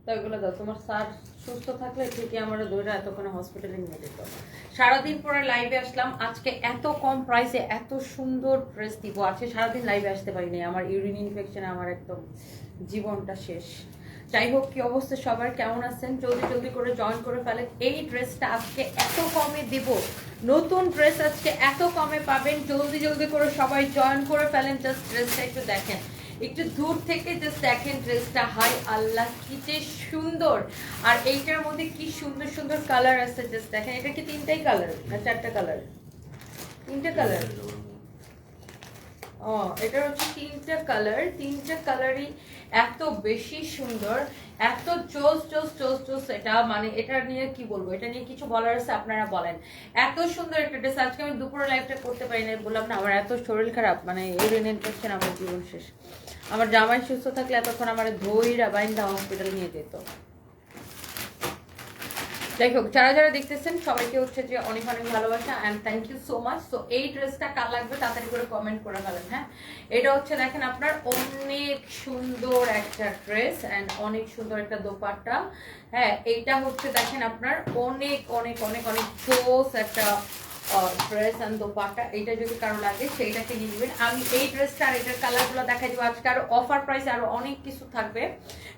তো ওইগুলো দাও। তোমার স্যার সুস্থ থাকলে ঠিকই আমার ধরে এতক্ষণে হসপিটালে নিয়ে যেত। সারাদিন পরে লাইভে আসলাম আজকে, এত কম প্রাইসে এত সুন্দর ড্রেস দিব। আজকে সারাদিন লাইভে আসতে পারিনি, আমার ইউরিন ইনফেকশনে আমার একদম জীবনটা শেষ। যাই হোক, কি অবস্থা সবার, কেমন আছেন? জলদি জলদি করে জয়েন করে ফেলেন। এই ড্রেসটা আজকে এত কমে দিব, নতুন ড্রেস আজকে এত কমে পাবেন। জলদি জলদি করে সবাই জয়েন করে ফেলেন। জাস্ট ড্রেসটা একটু দেখেন, একটু দূর থেকে জাস্ট দেখেন ড্রেসটা। হাই আল্লাহ, কি যে সুন্দর! আর এইটার মধ্যে কি সুন্দর সুন্দর কালার আছে, জাস্ট দেখেন। এটা কি তিনটাই কালার না চারটা কালার? তিনটা কালার। ও, এটা হচ্ছে তিনটা কালার, তিনটা কালারই এত বেশি সুন্দর, এত চোস চোস চোস চোস। এটা মানে এটা নিয়ে কি বলবো, এটা নিয়ে কিছু বলার আছে আপনারা বলেন। এত সুন্দর একটা ড্রেস। আজকে আমি দুপুরে লাইভটা করতে পারি না, বললাম না আমার এত শরীর খারাপ, মানে ইউরিন ইনফেকশন, আমার জীবন শেষ। আমার জামাই সুস্থ থাকলে এতক্ষণ আমার ধৈরা বাইন্দা হসপিটাল নিয়ে যেত। যাই হোক, যারা যারা দেখতেছেন সবাইকে হচ্ছে যে অনেক অনেক ভালোবাসা and thank you so much. তো এই ড্রেসটা কার লাগবে তাড়াতাড়ি করে কমেন্ট করে ফেলেন। হ্যাঁ, এটা হচ্ছে দেখেন আপনার অনেক সুন্দর একটা ড্রেস অ্যান্ড অনেক সুন্দর একটা দোপাট্টা। হ্যাঁ, এইটা হচ্ছে দেখেন আপনার অনেক অনেক অনেক অনেক জোস একটা ড্রেস অ্যান্ড দোপাট্টা। এইটা যদি কারো লাগে সেইটাকে নিয়ে নেবেন। আমি এই ড্রেসটা আর এটার কালারগুলো দেখাই দেবো। আজকে আরো অফার প্রাইসে আরো অনেক কিছু থাকবে।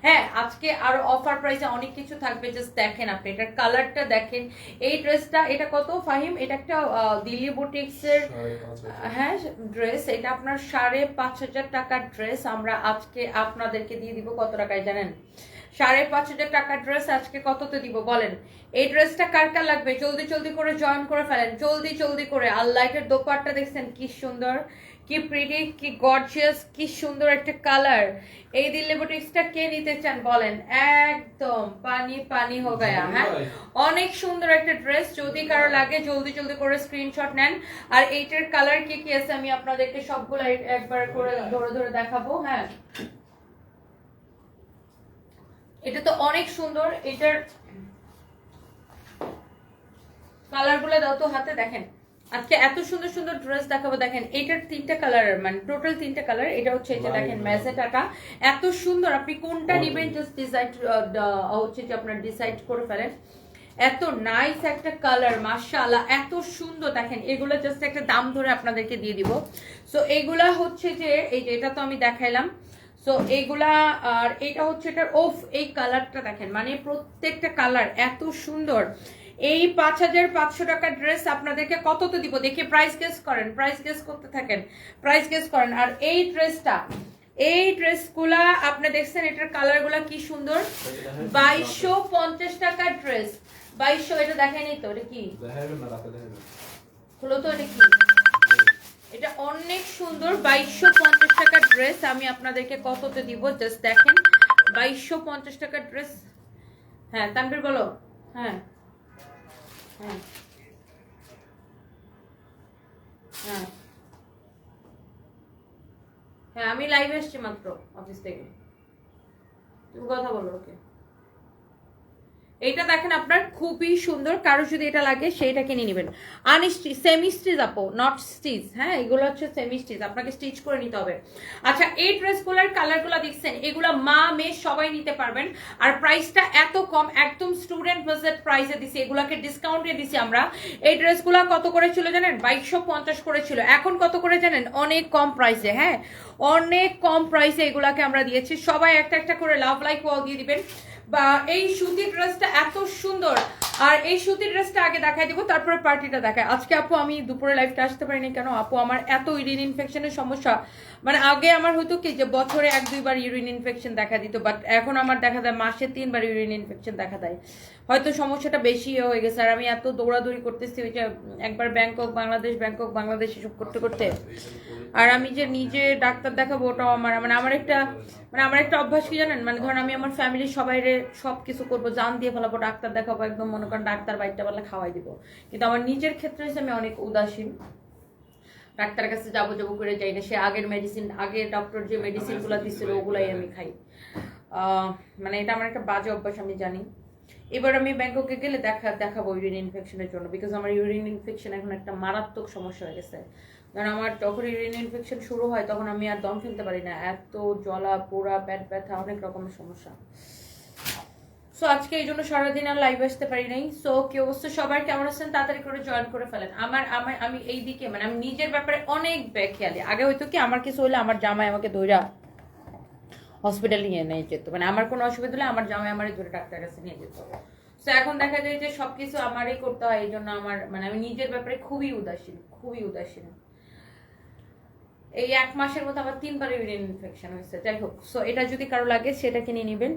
হ্যাঁ, আজকে আরো অফার প্রাইসে অনেক কিছু থাকবে। জাস্ট দেখেন, আপনি এটার কালারটা দেখেন। এই ড্রেসটা, এটা কত ফাহিম? এটা একটা দিল্লি বুটিক্সের হ্যাঁ ড্রেস। এটা আপনার 5,500 টাকার ড্রেস। আমরা আজকে আপনাদেরকে দিয়ে দিব কত টাকায় জানেন? 5,500 টাকার ড্রেস আজকে কততে দিব বলেন? এই ড্রেসটা কার কার লাগবে জলদি জলদি করে জয়েন করে ফেলেন, জলদি জলদি করে। আল্লাহ, এটার দোপাট্টা দেখছেন কি সুন্দর, কি প্রিটি, কি গর্জিয়াস, কি সুন্দর একটা কালার। এই দিল্লি বুটিক্সটা কে নিতে চান বলেন? একদম পানি পানি হো গায়া। হ্যাঁ, অনেক সুন্দর একটা ড্রেস। যদি কারো লাগে জলদি জলদি করে স্ক্রিনশট নেন। আর এইটার কালার কি কি আছে আমি আপনাদেরকে সবগুলো একবার করে ধরে ধরে দেখাবো। হ্যাঁ, এটা তো অনেক সুন্দর। এটার কালার গুলো দাও তো হাতে, দেখেন। আজকে এত সুন্দর সুন্দর ড্রেস দেখাবো। দেখেন, এটার তিনটা কালার, মানে টোটাল তিনটা কালার। এটা হচ্ছে এই যে দেখেন ম্যাজেন্টাটা, এত সুন্দর। আপনি কোনটা নেবেন জাস্ট ডিসাইড হচ্ছে যে আপনার ডিসাইড করে ফেলেন। এত নাইস একটা কালার, মাশাআল্লাহ, এত সুন্দর। দেখেন, এগুলো জাস্ট একটা দাম ধরে আপনাদেরকে দিয়ে দিব। সো এগুলা হচ্ছে যে এই যে এটা তো আমি দেখাইলাম। সো এইগুলা, আর এটা হচ্ছে এটার ওফ, এই কালারটা দেখেন, মানে প্রত্যেকটা কালার এত সুন্দর। এই 5,500 টাকার ড্রেস আপনাদেরকে কততে দিব দেখে প্রাইস গেস করেন, প্রাইস গেস করতে থাকেন, প্রাইস গেস করেন। আর এই ড্রেসটা, এই ড্রেসগুলা আপনি দেখছেন, এটার কালারগুলা কি সুন্দর। 2,250 টাকার ড্রেস, 2,200। এটা দেখায়নি তো, এটা কি হলো তো, এটা কি? এটা অনেক সুন্দর 2,250 টাকার ড্রেস। আমি আপনাদেরকে কততে দিব জাস্ট দেখেন, 2,250 টাকার ড্রেস। হ্যাঁ তানভীর বলো। হ্যাঁ হ্যাঁ হ্যাঁ হ্যাঁ, আমি লাইভে এসছি মাত্র অফিস থেকে। তুমি কথা বলো, ওকে। এটা দেখেন আপনার খুবই সুন্দর। কারো যদি এটা লাগে সেইটা কিনে নেবেন। আনস্টিচ, সেমি স্টিচ আপো, নট স্টিচ। হ্যাঁ, এগুলো হচ্ছে সেমি স্টিচ, আপনাকে স্টিচ করে নিতে হবে। আচ্ছা, এই ড্রেসগুলোর কালারগুলো দেখছেন, এগুলো মা মেয়ে সবাই নিতে পারবেন। আর প্রাইসটা এত কম, একদম স্টুডেন্ট বাজেট প্রাইসে দিছি, এগুলোকে ডিসকাউন্টে দিছি আমরা। এই ড্রেসগুলো কত করে ছিল জানেন? 2,250 করে ছিল। এখন কত করে জানেন? অনেক কম প্রাইসে। হ্যাঁ, অনেক কম প্রাইসে এগুলাকে আমরা দিয়েছি। সবাই একটা একটা করে লাভ লাইক ওয়াও দিয়ে দিবেন। বা এই সুতির ড্রেসটা এত সুন্দর। আর এই সুতির ড্রেসটা আগে দেখাই দিব, তারপরে পার্টিটা দেখায়। আজকে আপু আমি দুপুরে লাইফটা আসতে পারিনি কেন আপু? আমার এত ইউরিন ইনফেকশনের সমস্যা। মানে আগে আমার হয়তো কি যে বছরে 1-2 বার ইউরিন ইনফেকশন দেখা দিত, বাট এখন আমার দেখা যায় মাসে 3 বার ইউরিন ইনফেকশন দেখা দেয়। হয়তো সমস্যাটা বেশি হয়ে গেছে। আর আমি এত দৌড়াদৌড়ি করতেছি, ওইটা একবার ব্যাংকক বাংলাদেশ, ব্যাংকক বাংলাদেশ এসব করতে করতে। আর আমি যে নিজে ডাক্তার দেখাবো, ওটাও আমার মানে আমার একটা অভ্যাস কি জানেন, মানে ধরেন আমি আমার ফ্যামিলির সবাইরে সবকিছু করবো, জান দিয়ে ফেলাবো, ডাক্তার দেখাবো, একদম মনে করেন ডাক্তার বাইরটা বলে খাওয়াই দিব। কিন্তু আমার নিজের ক্ষেত্রে হচ্ছে আমি অনেক উদাসীন, ডাক্তারের কাছে যাবো যাবো করে যাই না। সে আগের মেডিসিন, আগে ডক্টর যে মেডিসিন গুলা দিচ্ছিল ওগুলাই আমি খাই। মানে এটা আমার একটা বাজে অভ্যাস, আমি জানি। এবার আমি ব্যাংককে গেলে দেখাবো ইউরিন ইনফেকশনের জন্য, বিকজ আমার ইউরিন ইনফেকশন এখন একটা মারাত্মক সমস্যা হয়ে গেছে। কারণ আমার যখন ইউরিন ইনফেকশন শুরু হয় তখন আমি আর দম ফেলতে পারি না, এত জ্বলা পোড়া, পেট ব্যথা, অনেক রকমের সমস্যা। সো আজকে এই জন্য সারাদিন আর লাইভ আসতে পারি নাই। সো কি অবস্থা সবার, কেমন আছেন? তাড়াতাড়ি করে জয়েন করে ফেলেন। আমি এই দিকে মানে আমি নিজের ব্যাপারে অনেক খেয়ালি। আগে হয়তো কি আমার কিছু হলে আমার জামাই আমাকে দৌড়া হসপিটালে নিয়ে নিয়ে যেত, মানে আমার কোনো অসুবিধা হলে আমার জামাই আমারই ধরে ডাক্তার কাছে নিয়ে যেত। তো এখন দেখা যায় যে সবকিছু আমারই করতে হয়, এই জন্য আমার মানে আমি নিজের ব্যাপারে খুবই উদাসীন। এই 1 মাসের মধ্যে আমার 3বার ইউরিন ইনফেকশন হয়েছে। যাই হোক, সো এটা যদি কারো লাগে সেটা কিনে নেবেন।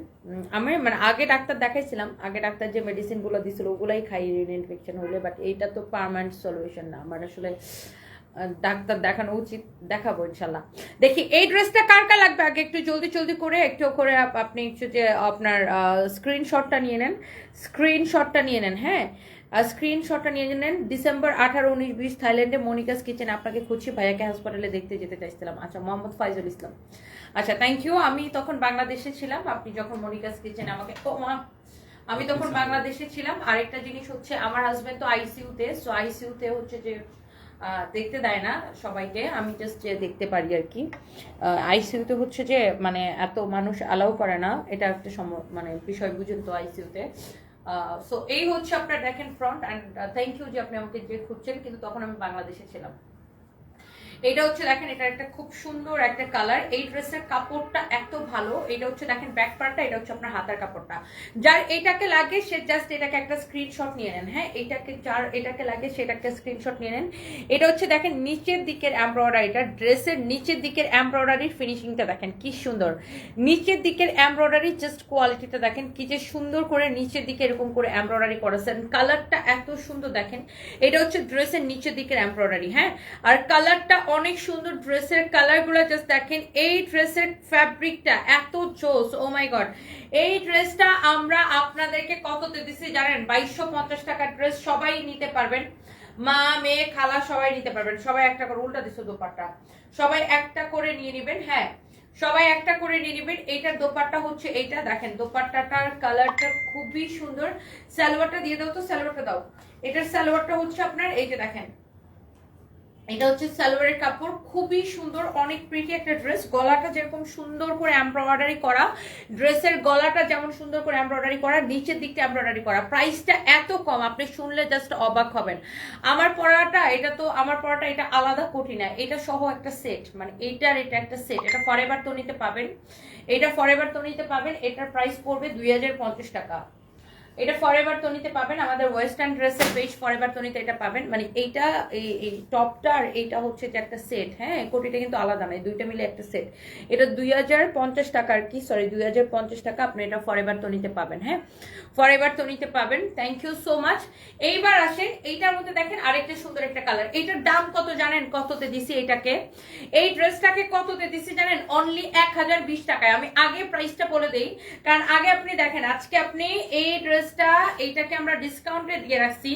আমি মানে আগে ডাক্তার দেখাইছিলাম, আগে ডাক্তার যে মেডিসিনগুলো দিছিল ওগুলাই খাই ইউরিন ইনফেকশন হলে, বাট এইটা তো পার্মানেন্ট সলিউশন না। আমার আসলে ডাক্তার দেখানো উচিত, দেখাবো ইনশাল্লাহ। দেখি এই ড্রেসটা কার কার লাগবে আগে একটু জলদি করে একটু করে আপনি একটু যে আপনার স্ক্রিনশটটা নিয়ে নেন। হ্যাঁ, স্ক্রিনশটটা নিয়ে নেন। ডিসেম্বর 18, 19, 20 থাইল্যান্ডে মনিকাস কিচেন আপনাকে খুঁজছি, ভাইয়াকে হাসপাতালে দেখতে যেতে চাইছিলাম। আচ্ছা, মোহাম্মদ ফাইজুল ইসলাম। আচ্ছা, থ্যাংক ইউ। আমি তখন বাংলাদেশে ছিলাম, আপনি যখন মনিকাস কিচেন আমাকে আমি তখন বাংলাদেশে ছিলাম। আরেকটা জিনিস হচ্ছে আমার হাজবেন্ড তো আইসিইউতে, সো আইসিইউতে হচ্ছে যে দেখতে দেয় না সবাইকে, আমি জাস্ট যে দেখতে পারি আর কি। আইসিইউতে হচ্ছে যে মানে এত মানুষ অ্যালাউ করে না, এটা একটা মানে বিষয় বুঝুন তো আইসিইউতে। সো এই হচ্ছে আপনার দেখেন ফ্রন্ট। অ্যান্ড থ্যাংক ইউ যে আপনি আমাকে যে খুঁজছেন, কিন্তু তখন আমি বাংলাদেশে ছিলাম। এটা হচ্ছে দেখেন, এটা একটা খুব সুন্দর একটা কালার। এই ড্রেসের কাপড়টা এত ভালো। এটা হচ্ছে দেখেন ব্যাক পার্টটা, এটা হচ্ছে আপনার হাতার কাপড়টা। যার এটাকে লাগে সে জাস্ট এটাকে একটা স্ক্রিনশট নিয়ে নেন। হ্যাঁ, যার এটাকে লাগে সেটা একটা স্ক্রিনশট নিয়ে নেন। এটা হচ্ছে দেখেন নিচের দিকের এমব্রয়ডারিটা, ড্রেসের নিচের দিকের এমব্রয়ডারির ফিনিশিংটা দেখেন কি সুন্দর। নিচের দিকের এমব্রয়ডারি জাস্ট কোয়ালিটিটা দেখেন কি যে সুন্দর করে নিচের দিকে এরকম করে এমব্রয়ডারি করেছেন। কালারটা এত সুন্দর দেখেন। এটা হচ্ছে ড্রেসের নিচের দিকের এমব্রয়ডারি। হ্যাঁ, আর কালারটা অনেক সুন্দর। ড্রেসের কালারগুলো জাস্ট দেখেন। এই ড্রেসের ফ্যাব্রিকটা এত জোস, ও মাই গড। এই ড্রেসটা আমরা আপনাদেরকে কততে দিছি জানেন? 2250 টাকার ড্রেস, সবাই নিতে পারবেন, মা মেয়ে খালা সবাই নিতে পারবেন। সবাই একটা করে, উল্টা দিছো দোপাট্টা, সবাই একটা করে নিয়ে নেবেন। হ্যাঁ, সবাই একটা করে নিয়ে নেবেন। এইটার দোপাট্টা হচ্ছে এইটা দেখেন, দোপাট্টাটার কালারটা খুবই সুন্দর। সালোয়ারটা দিয়ে দাও তো, সালোয়ারটা দাও। এটার সালোয়ারটা হচ্ছে আপনার এই যে দেখেন, এটা হচ্ছে সালোয়ারের কাপড়, খুবই সুন্দর, অনেক প্রিটি একটা ড্রেস। গলাটা যেরকম সুন্দর করে এমব্রয়ডারি করা, ড্রেসের গলাটা যেমন সুন্দর করে এমব্রয়ডারি করা, নিচের দিকটা এমব্রয়ডারি করা। প্রাইসটা এত কম, আপনি শুনলে জাস্ট অবাক হবেন। আমার পরাটা এটা আলাদা কোটি না, এটা সহ একটা সেট, মানে এটা একটা সেট। এটা ফরএভার তো নিতে পাবেন, এটার প্রাইস পড়বে 2050 টাকা। এটা ফরএভার তনিতে পাবেন, আমাদের ওয়েস্টার্ন ড্রেসের পেজ ফরএভার তনিতে এটা পাবেন। মানে এইটা এই টপটা আর এইটা হচ্ছে যে একটা সেট। হ্যাঁ, কোটিটা কিন্তু আলাদা নয়, দুইটা মিলে একটা সেট। এটা 2050 টাকা আর কি, সরি 2050 টাকা আপনি এটা ফরএভার তনিতে পাবেন। হ্যাঁ, ফরএভার তনিতে পাবেন। Thank you so much. এইবার আসেন, এইটার মধ্যে দেখেন আরেকটা সুন্দর একটা কালার। এইটার দাম কত জানেন? কততে দিছি এটাকে? এই ড্রেসটাকে কততে দিছি জানেন? অনলি 1020 টাকায়। আমি আগে প্রাইসটা বলে দেই, কারণ আগে আপনি দেখেন আজকে আপনি এই ড্রেসটা, এইটাকে আমরা ডিসকাউন্টে দিয়ে রাখছি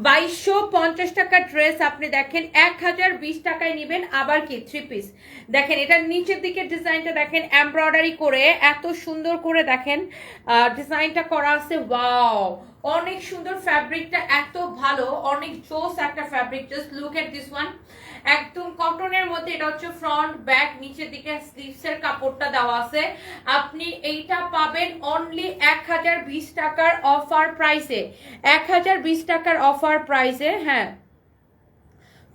2250 টাকার ড্রেস। আপনি দেখেন 1020 টাকায় নেবেন। আবার কি 3 পিস দেখেন, এটার নিচের দিকের ডিজাইনটা দেখেন, এমব্রয়ডারি করে এত সুন্দর করে দেখেন ডিজাইনটা করা আছে। ওয়াও, অনেক সুন্দর। ফ্যাব্রিকটা এত ভালো, অনেক জোস একটা fabric. Just look at this one, একদম কটনের মধ্যে। এটা হচ্ছে ফ্রন্ট ব্যাক, নিচের দিকে স্লিভসের কাপড়টা দেওয়া আছে। আপনি এইটা পাবেন অনলি 1020 টাকার অফার প্রাইসে, 1020 টাকার অফার প্রাইসে। হ্যাঁ,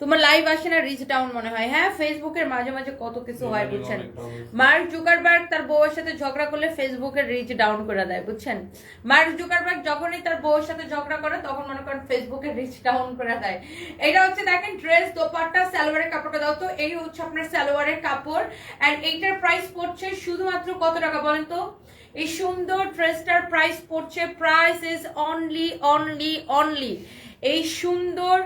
তোমার লাইভ আসে না, রিচ ডাউন মনে হয়। হ্যাঁ, ফেসবুকের মাঝে মাঝে কত কিছু হয় বুঝছেন। মার্ক জুকারবার্গ তার বউয়ের সাথে ঝগড়া করলে ফেসবুকের রিচ ডাউন করে দেয়, বুঝছেন। মার্ক জুকারবার্গ যখনই তার বউয়ের সাথে ঝগড়া করে তখন মনে করেন ফেসবুকের রিচ ডাউন করে দেয়। এটা হচ্ছে দেখেন ড্রেস, দোপাট্টা, সালোয়ারের কাপড়টা দাও তো। এই হচ্ছে আপনার সালোয়ারের কাপড়। এন্ড এইটার প্রাইস পড়ছে শুধুমাত্র কত টাকা বলেন তো? এই সুন্দর ড্রেসটার প্রাইস পড়ছে, প্রাইস ইজ অনলি এই সুন্দর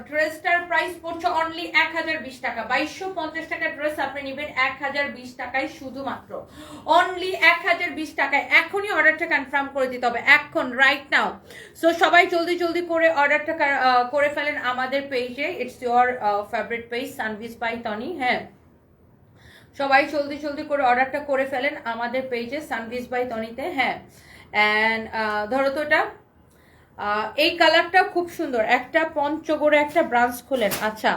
ড্রেসটার প্রাইস পড়ছে অনলি 1020 টাকা। 2250 টাকার ড্রেস আপনি নেবেন 1020 টাকায়, শুধুমাত্র অনলি 1020 টাকায়। এখনই অর্ডারটা কনফার্ম করে দিতে হবে, এখন রাইট নাও। সো সবাই জলদি করে অর্ডারটা করে ফেলেন আমাদের পেজে। It's your favourite page Sanvees by Tony. হ্যাঁ, সবাই জলদি করে অর্ডারটা করে ফেলেন আমাদের পেজে সানভিজ বাই তনিতে। হ্যাঁ, অ্যান্ড ধরো তো এটা, এই কালারটা খুব সুন্দর। একটা পঞ্চগড়ে একটা ব্রাঞ্চ খুলেন। আচ্ছা,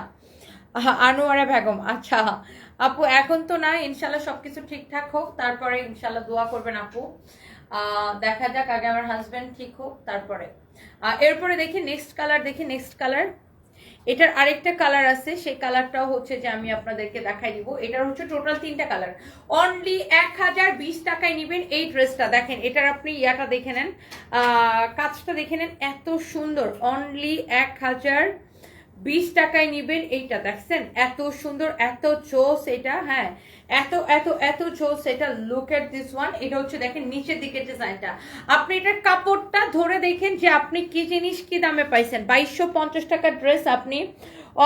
আনোয়ারা বেগম। আচ্ছা আপু, এখন তো না, ইনশাল্লাহ সবকিছু ঠিকঠাক হোক, তারপরে ইনশাল্লাহ দোয়া করবেন আপু। দেখা যাক, আগে আমার হাজবেন্ড ঠিক হোক তারপরে। এরপরে দেখি নেক্সট কালার, দেখি নেক্সট কালার। এটার আরেকটা কালার আছে, সেই কালারটাও হচ্ছে যে আমি আপনাদেরকে দেখাই দিব। এটার হচ্ছে টোটাল 3টা কালার, অনলি 1020 টাকায় নেবেন এই ড্রেসটা। দেখেন এটার আপনি ইয়াটা দেখে নেন, কাজটা দেখে নেন, এত সুন্দর। অনলি 1020 টাকায় নেবেন এইটা। দেখছেন এত সুন্দর, এত চোস এটা, হ্যাঁ এত এত এত চোস এটা। Look at this one. এটা হচ্ছে দেখেন নিচের দিকে ডিজাইনটা, আপনি এটার কাপড়টা ধরে দেখেন যে আপনি কি জিনিস কি দামে পাইছেন। 2250 টাকার ড্রেস আপনি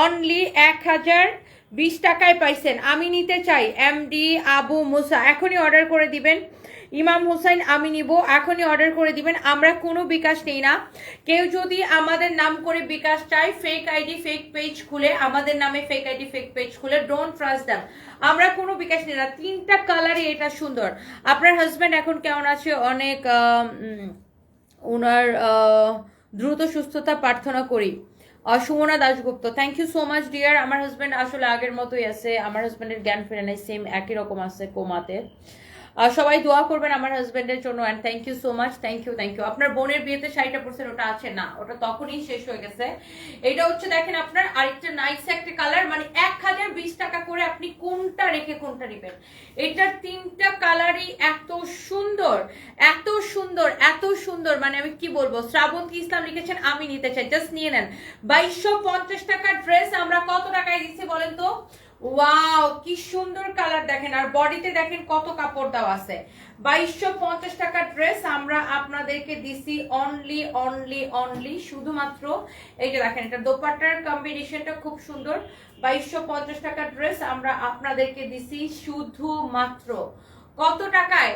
অনলি 1020 টাকায় পাইছেন। আমি নিতে চাই এমডি আবু মুসা, এখনই অর্ডার করে দিবেন। ইমাম হোসেন আমি নিব, এখনই অর্ডার করে দিবেন। আমরা কোনো বিকাশ নেই না। কেউ যদি আমাদের নাম করে বিকাশ চায়, ফেক আইডি ফেক পেজ খুলে, আমাদের নামে ফেক আইডি ফেক পেজ খুলে, ডোন্ট ট্রাস্ট দ্যাম। আমরা কোনো বিকাশ নেই না। 3টা কালারই এটা সুন্দর। আপনার হাজব্যান্ড এখন কেমন আছে? অনেক ওনার দ্রুত সুস্থতা প্রার্থনা করি। Sumana Dasgupta, thank you so much dear. আমার হাজব্যান্ড আসলে আগের মতোই আছে, আমার হাজব্যান্ডের জ্ঞান ফিরে নাই, সেম একই রকম আছে কোমাতে। সবাই দোয়া করবেন আমার হাজবেন্ডের জন্য। And thank you so much, thank you thank you. আপনার বোনের বিয়েতে শাড়িটা পড়ছেন, ওটা আছে না, ওটা তখনই শেষ হয়ে গেছে। এটা হচ্ছে দেখেন আপনার আরেকটা নাইস একটা কালার, মানে 1020 টাকা করে আপনি কোনটা রেখে কোনটা নেবেন। এটার 3টা কালারই এত সুন্দর, এত সুন্দর, এত সুন্দর, মানে আমি কি বলবো। শ্রাবন্তী ইসলাম লিখেছেন আমি নিতে চাই, জাস্ট নিয়ে নেন। 2250 টাকার ড্রেস আমরা কত টাকায় দিচ্ছি বলেন তো? ওয়াও কি সুন্দর কালার দেখেন, আর বডিতে দেখেন কত কাপড় দেওয়া আছে। 2250 টাকার ড্রেস আমরা আপনাদেরকে দিছি অনলি অনলি অনলি শুধুমাত্র এইটা দেখেন, এটা দোপাট্টার কম্বিনেশনটা খুব সুন্দর। 2250 টাকার ড্রেস আমরা আপনাদেরকে দিছি শুধুমাত্র কত টাকায়?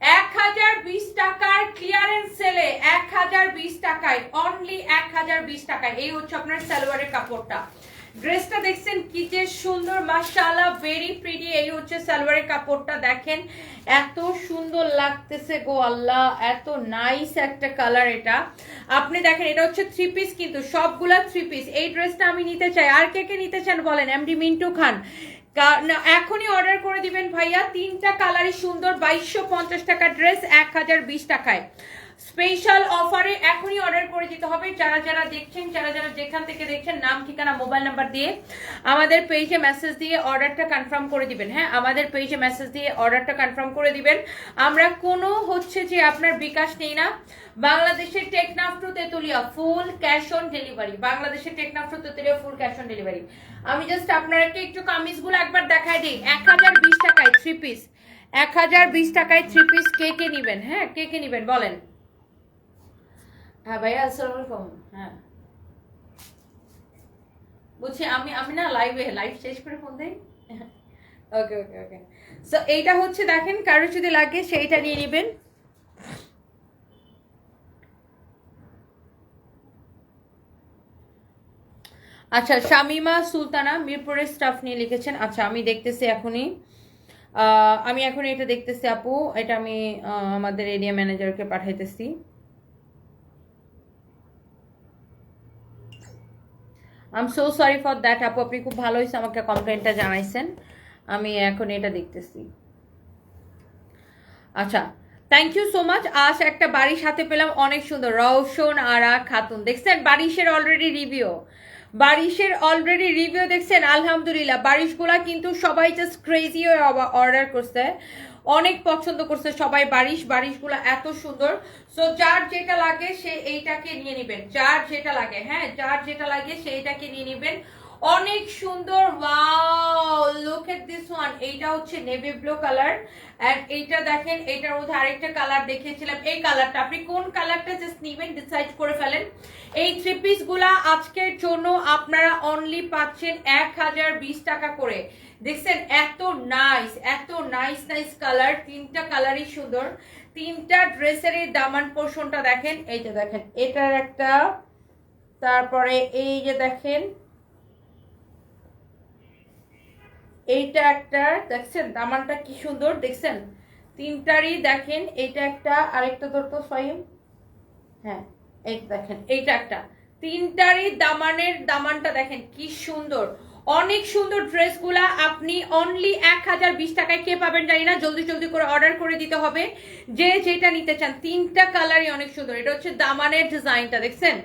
1020 টাকার ক্লিয়ারেন্স সেলে 1020 টাকায়, অনলি 1020 টাকায়। এই হচ্ছে আপনার সালোয়ারের কাপড়টা। ড্রেসটা দেখছেন কি যে সুন্দর, মাশাআল্লাহ, ভেরি প্রিটি। এই হচ্ছে সালোয়ারের কাপড়টা, দেখেন এত সুন্দর লাগতেছে গো আল্লাহ, এত নাইস একটা কালার এটা। আপনি দেখেন এটা হচ্ছে 3 পিস, কিন্তু সবগুলা 3 পিস। এই ড্রেসটা আমি নিতে চাই। আর কে কে নিতে চান বলেন? এমডি মিন্টু খান, এখনই অর্ডার করে দিবেন ভাইয়া। 3টা কালারই সুন্দর। 2250 টাকা ড্রেস 1020 টাকায় স্পেশাল অফারে এখনই অর্ডার করে দিতে হবে। যারা যারা দেখছেন, যারা যারা যেখান থেকে দেখছেন, নাম ঠিকানা মোবাইল নাম্বার দিয়ে আমাদের পেজে মেসেজ দিয়ে অর্ডারটা কনফার্ম করে দিবেন। হ্যাঁ, আমাদের পেজে মেসেজ দিয়ে অর্ডারটা কনফার্ম করে দিবেন। আমরা কোনো হচ্ছে যে আপনার বিকাশ নেই না। বাংলাদেশের Teknaf to Tetulia full cash on delivery. বাংলাদেশের Teknaf to Tetulia full cash on delivery. আমি জাস্ট আপনাদেরকে একটু কামিজগুলো একবার দেখাই দিই। 1020 টাকায় 3 পিস, 1020 টাকায় 3 পিস। কে কে নিবেন? হ্যাঁ, কে কে নিবেন বলেন? হ্যাঁ ভাইয়া, আসসালামু আলাইকুম। হ্যাঁ বুঝছি, আমি না লাইভ শেষ করে ফোন দেই। ওকে ওকে ওকে। সো এইটা হচ্ছে দেখেন, কারো যদি লাগে সেইটা নিয়ে নেবেন। আচ্ছা, শামিমা সুলতানা মিরপুরের স্টাফ নিয়ে লিখেছেন। আচ্ছা আমি দেখতেছি এখনই, আমি এখন এটা দেখতেছি আপু। এটা আমি আমাদের এরিয়া ম্যানেজারকে পাঠাইতেছি। I am so sorry for that আপু, আপনি খুব ভালো হয়েছে আমাকে কমপ্লেনটা জানাইছেন। আমি এখন এটা দেখতেছি। আচ্ছা, থ্যাংক ইউ সো মাচ। আজ একটা বাড়ির সাথে পেলাম, অনেক সুন্দর। রওশন আরা খাতুন, দেখছেন বারিশের অলরেডি রিভিউ, বারিশের অলরেডি রিভিউ দেখছেন। আলহামদুলিল্লাহ, বারিশগুলা কিন্তু সবাই জাস্ট ক্রেজি হয়ে অর্ডার করছে, অনেক পছন্দ করছে সবাই। বারিশগুলা এত সুন্দর। সো যার যেটা লাগে সে এইটাকে নিয়ে নেবেন, যার যেটা লাগে। হ্যাঁ, যার যেটা লাগে সেইটাকে নিয়ে নেবেন। অনেক সুন্দর। Wow, look at this one. এইটা হচ্ছে নেভি ব্লু কালার, এন্ড এইটা দেখেন, এইটার মধ্যে আরেকটা কালার দেখিয়েছিলাম, এই কালারটা। আপনি কোন কালারটা জাস্ট নিবেন ডিসাইড করে ফেলেন। এই 3 পিস গুলা আজকের জন্য আপনারা অনলি পাচ্ছেন 1020 টাকা করে। দেখছেন এত নাইস, এত নাইস নাইস কালার। 3টা কালারই সুন্দর। 3টা ড্রেসের দামান পোর্শনটা দেখেন। এই যে দেখেন এটার একটা, তারপরে এই যে দেখেন এইটা একটা, দেখছেন দামানটা কি সুন্দর, দেখছেন 3টারই। দেখেন এইটা একটা, আরেকটা ধরতো ফাইম। হ্যাঁ, এই দেখেন এইটা একটা। 3টারই দামানটা দেখেন কি সুন্দর। অনেক সুন্দর ড্রেসগুলা আপনি অনলি 1020 টাকায় কে পাবেন জানি না, জলদি জলদি করে অর্ডার করে দিতে হবে যে যেটা নিতে চান। তিনটা কালারই অনেক সুন্দর। এটা হচ্ছে দামানের ডিজাইনটা দেখছেন,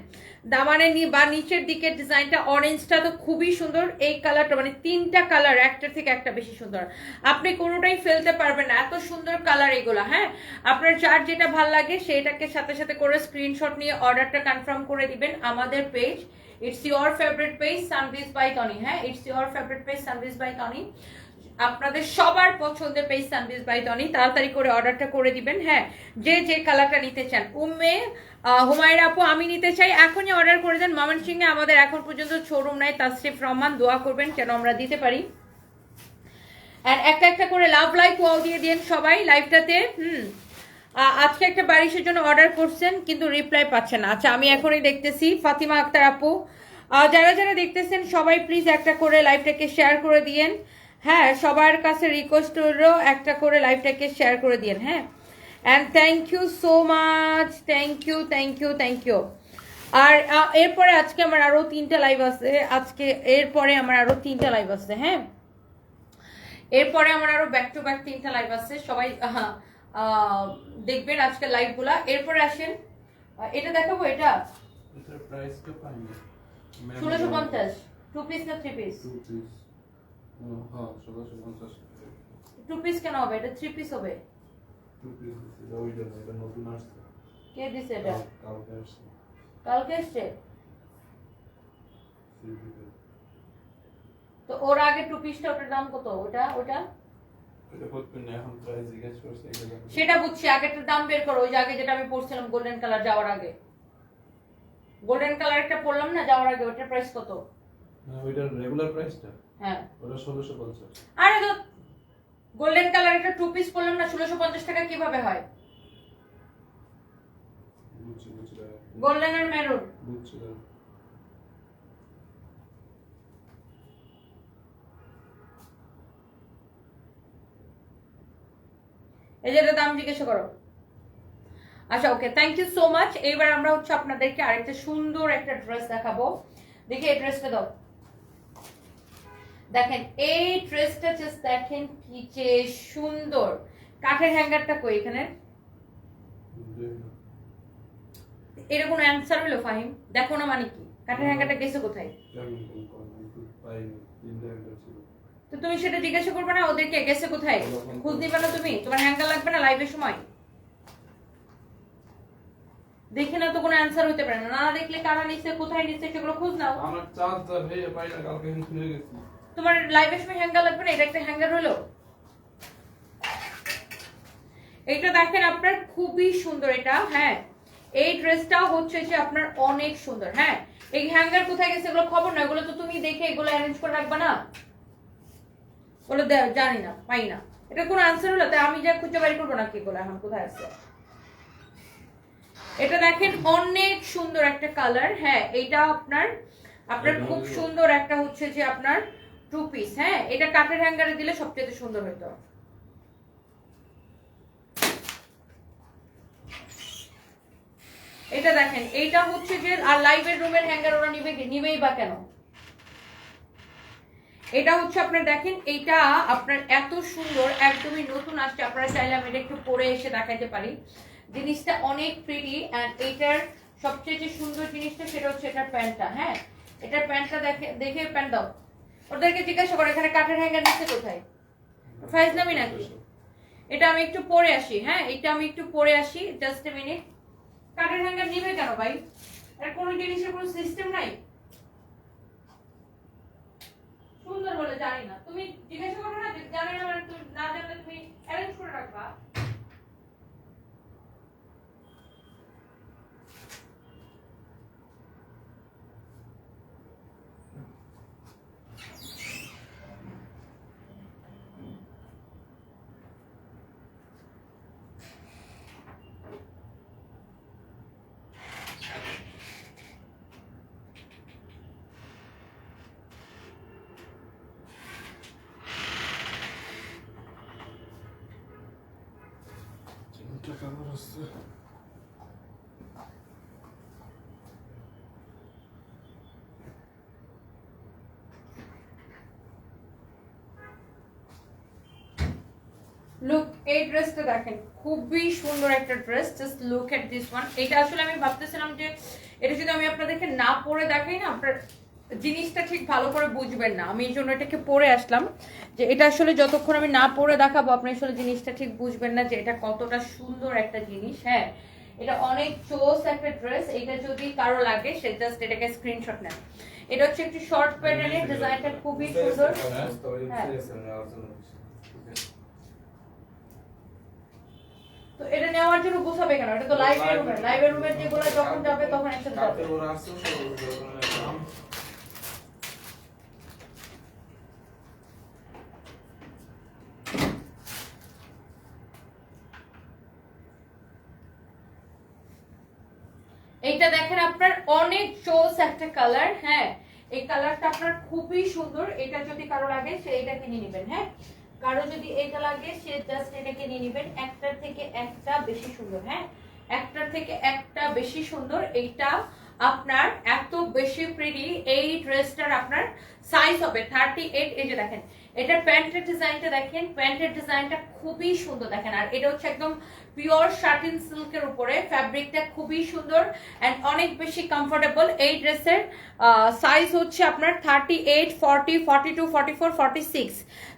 দামানের বা নিচের দিকের ডিজাইনটা অরেঞ্জটা তো খুবই সুন্দর। এই কালারটা মানে তিনটা কালার একটার থেকে একটা বেশি সুন্দর, আপনি কোনোটাই ফেলতে পারবেন না, এত সুন্দর কালার এগুলো। হ্যাঁ, আপনার যার যেটা ভাল লাগে সেটাকে সাথে সাথে করে স্ক্রিনশট নিয়ে অর্ডারটা কনফার্ম করে দিবেন আমাদের page. It's your favourite page Sanvees by Tony. হ্যাঁ, it's your favourite page Sanvees by Tony, আপনাদের সবার পছন্দের পেজ সানভিজ বাই তনি। তাড়াতাড়ি করে অর্ডারটা করে দিবেন। হ্যাঁ, যে যে কালারটা নিতে চান। হুমায়রা আপু আমি নিতে চাই, এখনই অর্ডার করে দেন। ময়মনসিংহে আমাদের এখন পর্যন্ত শোরুম নাই। তাসরিফ রহমান দোয়া করবেন যেন আমরা দিতে পারি। আর একটা একটা করে লাভ লাইক ওয়াও দিয়ে দিন সবাই লাইভটাতে। আজকে একটা বারিশের জন্য অর্ডার করছেন কিন্তু রিপ্লাই পাচ্ছেন না। আচ্ছা, আমি এখনই দেখতেছি। ফাতিমা আক্তার আপু, যারা যারা দেখতেছেন সবাই প্লিজ একটা করে লাইভটাকে শেয়ার করে দিয়েন। হ্যাঁ, সবার কাছে রিকোয়েস্ট হলো একটা করে লাইভটাকে শেয়ার করে দিয়েন। হ্যাঁ, and thank you so much, thank you thank you thank you. আর এরপরে আজকে আমার আরো 3টা লাইভ আছে। এরপরে আমার আরো 3টা লাইভ আছে। হ্যাঁ, এরপরে আমার আরো ব্যাক টু ব্যাক 3টা লাইভ আছে। সবাই দেখবেন আজকে লাইভগুলা। এরপরে আসেন, এটা দেখাবো। এটা এটার প্রাইসটা পাইনি। 1650 টু পিস না থ্রি পিস? Two piece. হ্যাঁ 1650। টু পিস কেন হবে? এটা থ্রি পিস হবে। টু পিস এটা ওইটা না, এটা নতুন আসছে। কে দিছে এটা? কালকে আসছে। কালকে আসছে? সিভিতে। তো ওর আগে টু পিসটা ওটার দাম কত? ওটা ওটা এটা কত না, এখন প্রাইস জিজ্ঞেস করছে এটা দাম। সেটা বুঝছি, আগেরটার দাম বের করো। ওই যে আগে যেটা আমি পড়ছিলাম গোল্ডেন কালার যাওয়ার আগে, গোল্ডেন কালার একটা পড়লাম না যাওয়ার আগে, ওটার প্রাইস কত? না ওইটার রেগুলার প্রাইসটা? হ্যাঁ ওটা 1650। আরে তো গোল্ডেন কালার একটা টু পিস পড়লাম না, 1650 টাকা কিভাবে হয়? বুঝছি বুঝছি। গোল্ডেন আর মেরুন। বুঝছি। এই যে দাম জিজ্ঞাসা করো। আচ্ছা ওকে, থ্যাংক ইউ সো মাচ। এবার আমরা হচ্ছে আপনাদেরকে আরেকটা সুন্দর একটা ড্রেস দেখাবো। দেখি এই ড্রেসটা দাও। দেখেন এই ড্রেসটা জাস্ট দেখেন কি যে সুন্দর। কাঠের হ্যাঙ্গারটা কই এখানে? এর কোনো অ্যান্সার হলো ফাহিম? দেখো না মানে কি? কাঠের হ্যাঙ্গারটা গেছে কোথায়? তো তুমি সেটা জিজ্ঞাসা করবে না ওদেরকে গেছে কোথায়? খোঁজ দিবে না তুমি? তোমার হ্যাঙ্গার লাগবে না লাইভের সময়? দেখে না তো কোনো অ্যান্সার হতে পারে না। না দেখলে কারা নিচ্ছে, কোথায় নিচ্ছে সেগুলো খোঁজ নাও। আমার চার্জার ভেঙে পাইনা, কালকে খুলে গেছে। তোমার লাইভের সময় হ্যাঙ্গার লাগবে না? এটা একটা হ্যাঙ্গার হলো। এইটা দেখেন আপনার খুবই সুন্দর এটা। হ্যাঁ, এই ড্রেসটা হচ্ছে যে আপনার অনেক সুন্দর। হ্যাঁ, এই হ্যাঙ্গার কোথায় গেছে এগুলো খবর না, এগুলো তো তুমি দেখে এগুলো অ্যারেঞ্জ করে রাখবা না। বলে জানি না, পাই না। এটা কোনো আনসার হলো? তাই আমি যা খুঁজে বাড়ি করবো নাকি এগুলো এখন কোথায় আছে? এটা দেখেন অনেক সুন্দর একটা কালার। হ্যাঁ, এটা আপনার আপনার খুব সুন্দর একটা হচ্ছে যে আপনার টু পিস। হ্যাঁ, এটা কাঠের হ্যাঙ্গারে দিলে সবচেয়ে সুন্দর হতো। এটা দেখেন, এইটা হচ্ছে যে আর লাইভের রুমের হ্যাঙ্গার ওরা নিবেই বা কেন? এটা হচ্ছে আপনার দেখেন, এইটা আপনার এত সুন্দর, একদমই নতুন আসছে। আপনারা চাইলে আমি এটা একটু পরে এসে দেখাতে পারি। জিনিসটা অনেক প্রিটি। এন্ড এইটার সবচেয়ে যে সুন্দর জিনিসটা সেটা হচ্ছে এটার প্যান্টটা। হ্যাঁ, এটার প্যান্টটা দেখে প্যান্ট দাও। ওদেরকে জিজ্ঞাসা করো এখানে কাঠের হ্যাঙ্গার নিচ্ছে কোথায়? ফাইজলামি নাকি? এটা আমি একটু পরে আসি। হ্যাঁ, এটা আমি একটু পরে আসি, জাস্ট এ মিনিট। কাঠের হ্যাঙ্গার নিবে কেন ভাই? এর কোনো জিনিসের কোনো সিস্টেম নাই? সুন্দর বলে জানি না, তুমি জিজ্ঞাসা করো না, জানি না মানে তুমি না জানলে তুমি অ্যারেঞ্জ করে রাখবা। কালার আছে। লুক এই ড্রেসটা দেখেন, খুবই সুন্দর একটা dress. Just look at this one. এটা আসলে আমি ভাবতেছিলাম যে এটা যদি আমি আপনাদেরকে না পরে দেখাই না, আপনার জিনিসটা ঠিক ভালো করে বুঝবেন না। আমি এই জন্য এটাকে পরে আসলাম, যে এটা আসলে যতক্ষণ আমি না পরে দেখাবো আপনি আসলে জিনিসটা ঠিক বুঝবেন না যে এটা কতটা সুন্দর একটা জিনিস। হ্যাঁ, এটা অনেক চোস একটা ড্রেস। এটা যদি কারো লাগে সে জাস্ট এটাকে স্ক্রিনশট নেন। এটা হচ্ছে একটু শর্ট প্যাটার্নের, ডিজাইনটা খুবই সুন্দর। হ্যাঁ, তো এটা নেওয়ার জন্য গোছাবে কেন? এটা তো লাইব্রেরি রুমের যেগুলো যখন যাবে তখন একসাথে যাবে। এইটা দেখেন আপনার অনেক চোস একটা কালার। হ্যাঁ, এই কালারটা আপনার খুবই সুন্দর। এটা যদি কারো লাগে সে এটা কিনে নেবেন। হ্যাঁ, কারো যদি এটা লাগে সে জাস্ট এটা কিনে নেবেন। একটার থেকে একটা বেশি সুন্দর। হ্যাঁ, একটার থেকে একটা বেশি সুন্দর। এইটা আপনার এত বেশি প্রিটি। এই ড্রেসটার আপনার সাইজ হবে 38। এই যে দেখেন এটার প্যান্টের ডিজাইনটা দেখেন, প্যান্টের ডিজাইনটা খুবই সুন্দর দেখেন। আর এটা হচ্ছে একদম পিওর শাটিন সিল্কের উপরে, ফ্যাব্রিকটা খুবই সুন্দর এন্ড অনেক বেশি কমফোর্টেবল। এই ড্রেসের সাইজ হচ্ছে আপনার 38, 40, 42, 44, 46।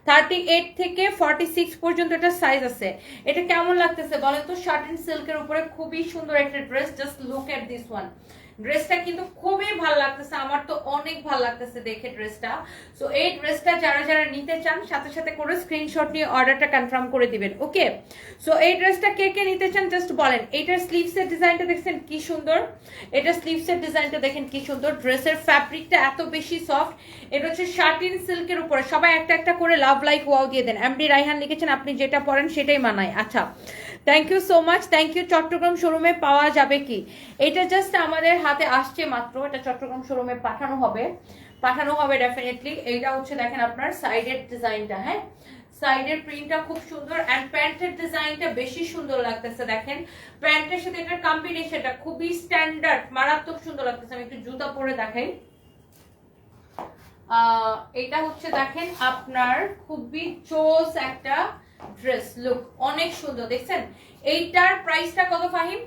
38 থেকে 46 পর্যন্ত এটা সাইজ আছে। এটা কেমন লাগতেছে বলেন তো? শাটিন সিল্কের উপরে খুবই সুন্দর একটা dress. Just look at this one. ড্রেসটা কিন্তু খুবই ভালো লাগতেছে, আমার তো অনেক ভালো লাগতেছে দেখে ড্রেসটা। সো এই ড্রেসটা যারা যারা নিতে চান সাথে সাথে করে স্ক্রিনশট নিয়ে অর্ডারটা কনফার্ম করে দিবেন। ওকে, সো এই ড্রেসটা কে কে নিতে চান জাস্ট বলেন। এইটার স্লিভসের ডিজাইনটা দেখছেন কি সুন্দর, এটা স্লিভসের ডিজাইনটা দেখেন কি সুন্দর। ড্রেসের ফ্যাব্রিকটা এত বেশি সফট। এটা হচ্ছে শাটিন সিল্কের উপরে। সবাই একটা একটা করে লাভ লাইক ওয়াও দিয়ে দেন। এমডি রাইহান লিখেছেন আপনি যেটা পরেন সেটাই মানায়। আচ্ছা, thank you so much, thank you. Chittagong শোরুমে পাওয়া যাবে কি? এটা জাস্ট আমাদের হাতে আসছে মাত্র, এটা চট্টগ্রাম শোরুমে পাঠানো হবে ডেফিনেটলি। এইটা হচ্ছে দেখেন আপনার সাইডের ডিজাইনটা। হ্যাঁ, সাইডের প্রিন্টটা খুব সুন্দর এন্ড প্যান্টের ডিজাইনটা বেশি সুন্দর লাগতেছে দেখেন। প্যান্টের সাথে এটার কম্বিনেশনটা খুবই স্ট্যান্ডার্ড, মারাত্মক সুন্দর লাগতেছে। আমি একটু জুতা পরে দেখাই। এটা হচ্ছে দেখেন আপনার খুবই চোস একটা ড্রেস। লুক অনেক সুন্দর দেখছেন। এইটার প্রাইসটা কত ফাহিম?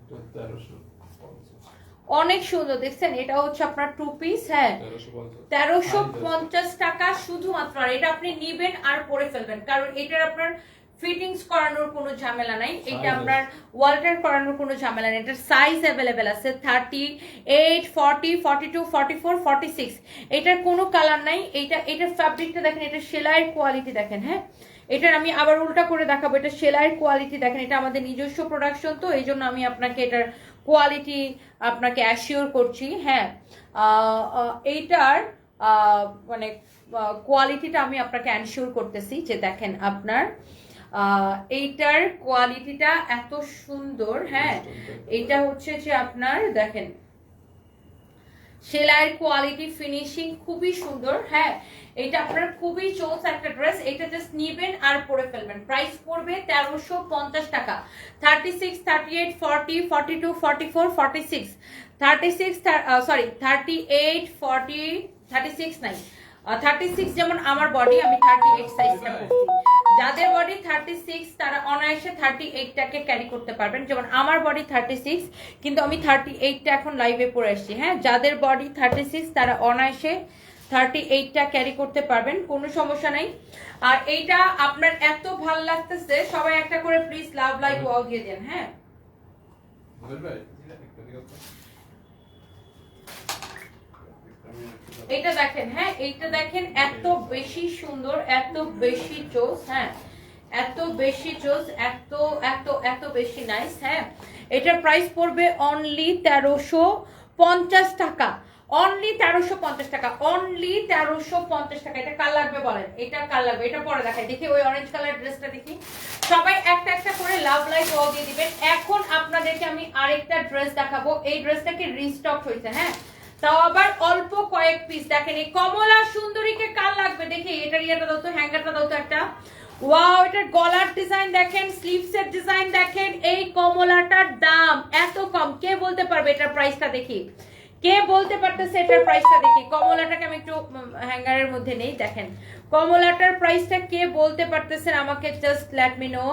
1350 অনেক সুন্দর দেখছেন। এটা হচ্ছে আপনার টু পিস। হ্যাঁ, 1350 টাকা শুধুমাত্র। আর এটা আপনি নিবেন আর পরে ফেলবেন, কারণ এটার আপনার ফিটিংস করানোর কোনো ঝামেলা নাই। এটা আপনার ওয়াল্টার করানোর কোনো ঝামেলা নেই। এটার সাইজ অ্যাভেলেবেল আছে 38, 40, 42, 44, 46। এটার কোনো কালার নাই। এটার ফ্যাব্রিকটা দেখেন, এটা সেলাইয়ের কোয়ালিটি দেখেন। হ্যাঁ, এটার আমি আবার উল্টা করে দেখাবো। এটা সেলাইয়ের কোয়ালিটি দেখেন। এটা আমাদের নিজস্ব প্রোডাকশন, তো এই জন্য আমি আপনাকে এটার কোয়ালিটি আপনাকে অ্যাসিওর করছি। হ্যাঁ, এইটার মানে কোয়ালিটিটা আমি আপনাকে অ্যানশিওর করতেছি যে দেখেন আপনার এইটার কোয়ালিটিটা এত সুন্দর। হ্যাঁ, এটা হচ্ছে যে আপনার দেখেন সেলাইয়ের কোয়ালিটি, ফিনিশিং খুবই সুন্দর। হ্যাঁ, এটা আপনার খুবই চোস একটা ড্রেস। এটা জাস্ট নিবেন আর পরে ফেলবেন। প্রাইস পড়বে 1350 টাকা। 36, 38, 40, 42, 44, 46, 36 সরি 38, 40, 36 নাই, 36 যেমন আমার বডি, আমি 38 সাইজটা করছি। যাদের বডি 36 তারা অনায়াসে 38টাকে ক্যারি করতে পারবেন। যেমন আমার বডি 36 কিন্তু আমি 38টা এখন লাইভে পরে আসছি। হ্যাঁ, যাদের বডি 36 তারা অনায়াসে 38টা ক্যারি করতে পারবেন, কোনো সমস্যা নাই। আর এইটা আপনার এত ভাল লাগতেছে, সবাই একটা করে প্লিজ লাভ লাইক ওয়াও দিয়ে দেন। হ্যাঁ, এটা দেখেন। হ্যাঁ, এইটা দেখেন এত বেশি সুন্দর, এত বেশি চোস। হ্যাঁ, এত বেশি চোস, এত এত এত বেশি নাইস। হ্যাঁ, এটার প্রাইস পড়বে অনলি 1350 টাকা। অনলি 1350 টাকা, অনলি 1350 টাকা। এটা কার লাগবে বলেন? এটা কার লাগবে? এটা পরে দেখাই। দেখি ওই অরেঞ্জ কালার ড্রেসটা দেখি। সবাই একটা একটা করে লাভ লাইক ওয়াও দিয়ে দিবেন। এখন আপনাদেরকে আমি আরেকটা ড্রেস দেখাবো। এই ড্রেসটাকে রিস্টক হয়েছে। হ্যাঁ, তাও আবার অল্প কয়েক পিস। দেখেন এই কমলা সুন্দরীকে কার লাগবে দেখি। এটার ইয়েটা দাও তো, হ্যাঙ্গারটা দাও তো একটা। ওয়াও, এটার গলার ডিজাইন দেখেন, স্লিভসের ডিজাইন দেখেন। এই কমলাটার দাম এত কম, কে বলতে পারবে এটার প্রাইসটা? দেখি কে বলতে পারতেছে এটার প্রাইসটা দেখি? কমলাটাকে আমি একটু হ্যাঙ্গারের মধ্যে নেই, দেখেন কমলাটার প্রাইসটা কে বলতে পারতেছেন আমাকে জাস্ট লেট মি নো।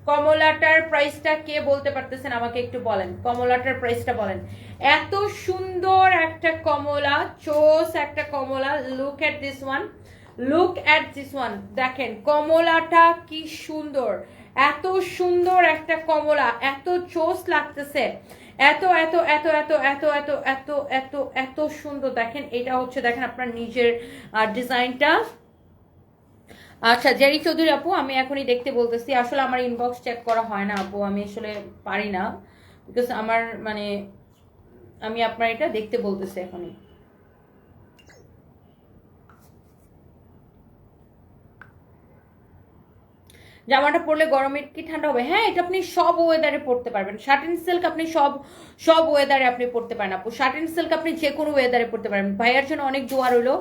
কমলাটার প্রাইসটা কে বলতে পারতেছেন আমাকে একটু বলেন, কমলাটার প্রাইসটা বলেন। এত সুন্দর একটা কমলা, চোস একটা কমলা, look at this one, look at this one, দেখেন কমলাটা কি সুন্দর, এত সুন্দর একটা কমলা, এত চোস লাগতেছে, এত এত এত এত এত এত এত এত এত সুন্দর। দেখেন এটা হচ্ছে, দেখেন আপনার নিজের ডিজাইনটা। আচ্ছা জেরি চৌধুরী আপু, আমি এখনই দেখতে বলতেছি, আসলে আমার ইনবক্স চেক করা হয় না আপু, আমি আসলে পারি না, বিকজ আমার মানে আমি আপনার এটা দেখতে বলতেছি এখনই। জামাটা পরলে গরমে কি ঠান্ডা হবে? হ্যাঁ, এটা আপনি সব ওয়েদারে পরতে পারবেন। শার্টেন সিল্ক আপনি সব সব ওয়েদারে আপনি পরতে পারেন আপু। শার্টেন সিল্ক আপনি যে কোনো ওয়েদারে পরতে পারেন। ভাইয়ার জন্য অনেক দোয়া রইলো,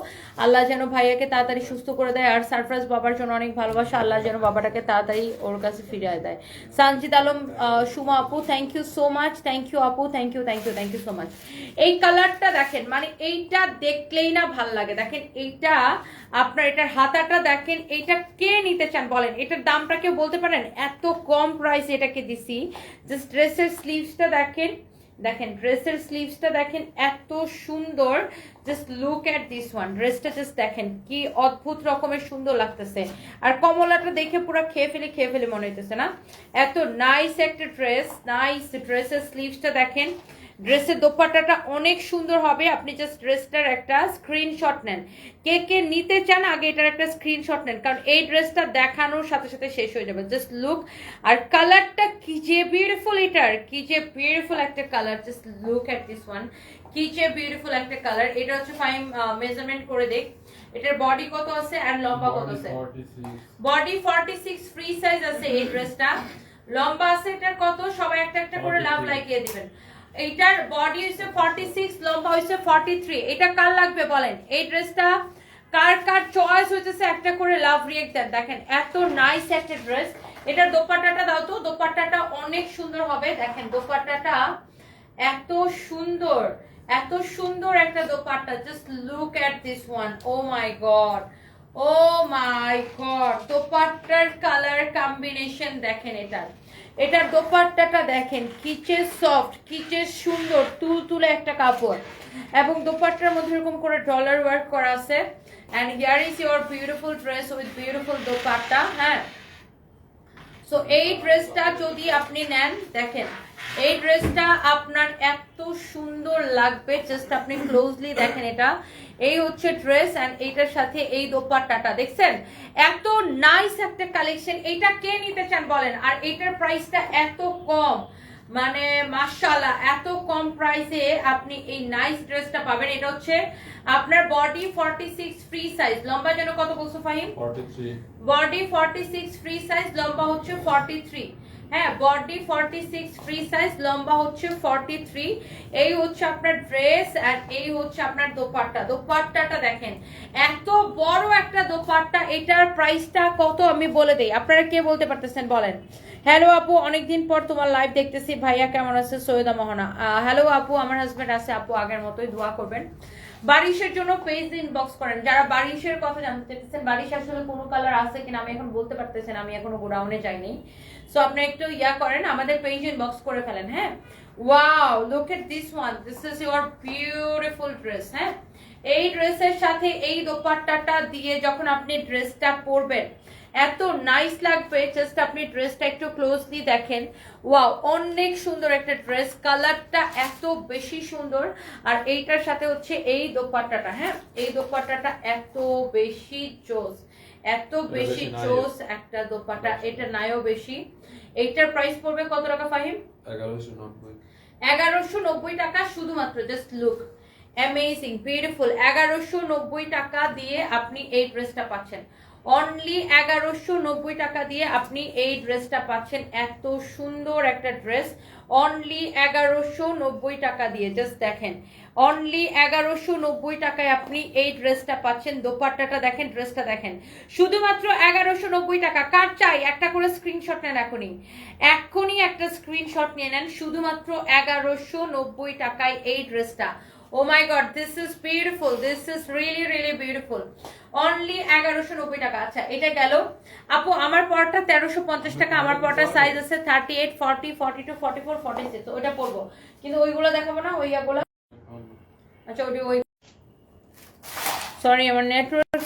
আল্লাহ যেন ভাইয়াকে তাড়াতাড়ি সুস্থ করে দেয়। আর সারফরাজ বাবার জন্য অনেক ভালোবাসা, আল্লাহ যেন বাবাটাকে তাড়াতাড়ি ওর কাছে ফিরিয়ে দেয়। সানজিদ আলম সুমা আপু, thank you so much, thank you আপু, thank you thank you thank you so much. এই কালারটা দেখেন, মানে এইটা দেখলেই না ভাল লাগে। দেখেন এইটা আপনার, এটার হাতাটা দেখেন, এইটা কে নিতে চান বলেন? এটার দামটা কেউ বলতে পারেন? এত কম প্রাইস এটাকে দিছি। জাস্ট ড্রেসের স্লিভসটা দেখেন, দেখেন ড্রেসের স্লিভসটা দেখেন, এত সুন্দর। Just look at this one, ড্রেসটা জাস্ট দেখেন কি অদ্ভুত রকমের সুন্দর লাগতেছে। আর কমলাটা দেখে পুরো খেয়ে ফেলে মনে হইতেছে না? এত নাইস একটা ড্রেস, নাইস। ড্রেসের স্লিভসটা দেখেন, ড্রেসের দোপাট্টাটা অনেক সুন্দর হবে। আপনি জাস্ট ড্রেসটার একটা স্ক্রিনশট নেন, কে কে নিতে চান আগে এটার একটা স্ক্রিনশট নেন, কারণ এই ড্রেসটা দেখানোর সাথে সাথে শেষ হয়ে যাবে। জাস্ট লুক, আর কালারটা কি যে বিউটিফুল, এটার কি যে বিউটিফুল একটা colour. Just look at this one, কি যে বিউটিফুল একটা কালার। এটা হচ্ছে ফাইন মেজারমেন্ট করে দেখ, এটার বডি কত আছে আর লম্বা কত আছে? বডি 46 ফ্রি সাইজ আছে এই ড্রেসটা। লম্বা আছে এটার কত? সবাই একটা একটা করে লাভ লাগিয়ে দিবেন। এইটার বডি হইছে 46, লম্বা হইছে 43। এটা কার লাগবে বলেন? এই ড্রেসটা কার কার চয়েস হইতেছে একটা করে লাভ রিয়েক্ট দেন। দেখেন এত নাইস একটা ড্রেস। এটার দোপাট্টাটা দাও তো, দোপাট্টাটা অনেক সুন্দর হবে। দেখেন দোপাট্টাটা এত সুন্দর, এত সুন্দর একটা dupatta. Just look at this one, oh my god, oh my god. দোপাট্টার কালার কম্বিনেশন দেখেন, এটার দোপাট্টাটা দেখেন, কিচে সফট, কিচে সুন্দর, তুলতুলে একটা কাপড়, এবং দোপাট্টার মধ্যে এরকম করে ডলার ওয়ার্ক করা আছে। And here is your beautiful dress with beautiful dupatta. হ্যাঁ, সো এই ড্রেসটা যদি আপনি নেন, দেখেন এই ড্রেসটা আপনার এত সুন্দর লাগবে। জাস্ট আপনি ক্লোজলি দেখেন, এটা এই হচ্ছে ড্রেস, এন্ড এইটার সাথে এই দোপাট্টাটা দেখছেন, এত নাইস একটা কালেকশন। এটা কে নিতে চান বলেন? আর এটার প্রাইসটা এত কম, মানে মাশাআল্লাহ, এত কম প্রাইসে আপনি এই নাইস ড্রেসটা পাবেন। এটা হচ্ছে আপনার বডি 46 ফ্রি সাইজ, লম্বা যেন কত বলছো ফাহিম? 43। বডি 46 ফ্রি সাইজ, লম্বা হচ্ছে 43। হ্যাঁ, বডি 46 ফ্রি সাইজ, লম্বা হচ্ছে 43। এই হচ্ছে আপনার ড্রেস, আর এই হচ্ছে আপনার দোপাট্টা। দোপাট্টাটা দেখেন, এত বড় একটা দোপাট্টা। এটার প্রাইসটা কত আমি বলে দেই, আপনারা কে বলতে পারতেছেন বলেন? হ্যালো আপু, অনেকদিন পর তোমার লাইভ দেখতেছি। ভাইয়া কেমন আছে? সৈয়দা মোহনা, হ্যালো আপু, আমার হাজবেন্ড আছে আপু, আগের মতোই দোয়া করবেন। বারিশের জন্য পেজ ইনবক্স করেন যারা বারিশের কথা জানতে চাইতেছেন। বারিশ আসলে কোনো কালার আছে কিনা আমি এখন বলতে পারতেছি না, আমি এখনো গোডাউনে যাইনি। সো আপনি একটু ইয়া করেন, আমাদের পেজ ইনবক্স করে ফেলেন। হ্যাঁ, wow, look at this one, this is your beautiful dress. হ্যাঁ, এই ড্রেসের সাথে এই দোপাট্টাটা দিয়ে যখন আপনি ড্রেসটা পরবেন, এত নাইস লাগবে। জাস্ট আপনি ড্রেসটা একটু ক্লোজলি দেখেন, ওয়াও, অনেক সুন্দর একটা ড্রেস। কালারটা এত বেশি সুন্দর, আর এইটার সাথে হচ্ছে এই দোপাট্টাটা। হ্যাঁ, এই দোপাট্টাটা এত বেশি জোস, এত বেশি জোস একটা দোপাট্টা। এটা নাইও বেশি। এইটার প্রাইস পড়বে কত টাকা ফাহিম? 1190। 1190 টাকা শুধুমাত্র। Just look amazing, beautiful. 1190 টাকা দিয়ে আপনি এই ড্রেসটা পাচ্ছেন। অনলি 1190 টাকা দিয়ে আপনি এই ড্রেসটা পাচ্ছেন। এত সুন্দর একটা ড্রেস অনলি 1190 টাকা দিয়ে। জাস্ট দেখেন, অনলি 1190 টাকায় আপনি এই ড্রেসটা পাচ্ছেন। দোপাট্টাটা দেখেন, ড্রেসটা দেখেন, শুধুমাত্র 1190 টাকা। কার চাই একটা করে স্ক্রিনশট নেন এখনই, এখনই একটা স্ক্রিনশট নিয়ে নেন। শুধুমাত্র 1190 টাকায় এই ড্রেসটা। Oh my god, this is beautiful. This is really really beautiful. Only 1190 টাকা। আচ্ছা এটা গেল আপু। আমার পরটা 1350 টাকা। আমার পরটা সাইজ আছে 38 40 42 44 46। তো ওটা পরবো, কিন্তু ওইগুলো দেখাবো না, ওইগুলো। আচ্ছা ওই সরি আমার নেটওয়ার্ক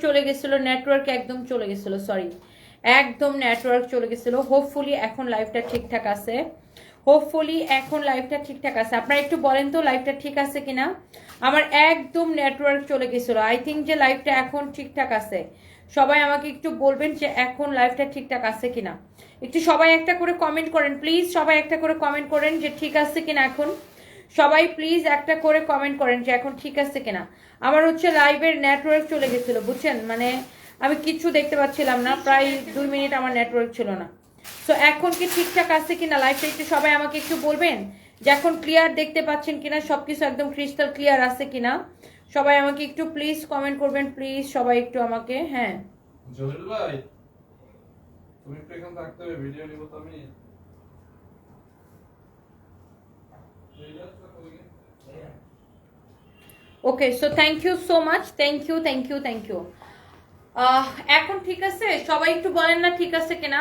চলে গেছিল, নেটওয়ার্ক একদম চলে গেছিল, সরি একদম নেটওয়ার্ক চলে গেছিল। হোপফুলি এখন লাইভটা ঠিকঠাক আছে, আপনারা একটু বলেন তো লাইভটা ঠিক আছে কিনা। আমার একদম নেটওয়ার্ক চলে গেছিল। আই থিঙ্ক যে লাইভটা এখন ঠিকঠাক আছে। সবাই আমাকে একটু বলবেন যে এখন লাইভটা ঠিকঠাক আছে কিনা। একটু সবাই একটা করে কমেন্ট করেন প্লিজ, সবাই একটা করে কমেন্ট করেন যে ঠিক আছে কিনা এখন। সবাই প্লিজ একটা করে কমেন্ট করেন যে এখন ঠিক আছে কিনা। আমার হচ্ছে লাইভের নেটওয়ার্ক চলে গেছিল, বুঝছেন, মানে আমি কিছু দেখতে পাচ্ছিলাম না, প্রায় 2 মিনিট আমার নেটওয়ার্ক ছিল না। সো এখন কি ঠিকঠাক আছে কিনা লাইভটা একটু সবাই আমাকে একটু বলবেন যে এখন ক্লিয়ার দেখতে পাচ্ছেন কিনা, সবকিছু একদম ক্রিস্টাল ক্লিয়ার আছে কিনা। সবাই আমাকে একটু প্লিজ কমেন্ট করবেন প্লিজ, সবাই একটু আমাকে। হ্যাঁ জহির ভাই, তুমি একটু এখানে থাকতে হবে, ভিডিও নিব তো আমি। Okay, so thank you so much, thank you. এখন ঠিক আছে, সবাই একটু বলেন না ঠিক আছে কিনা।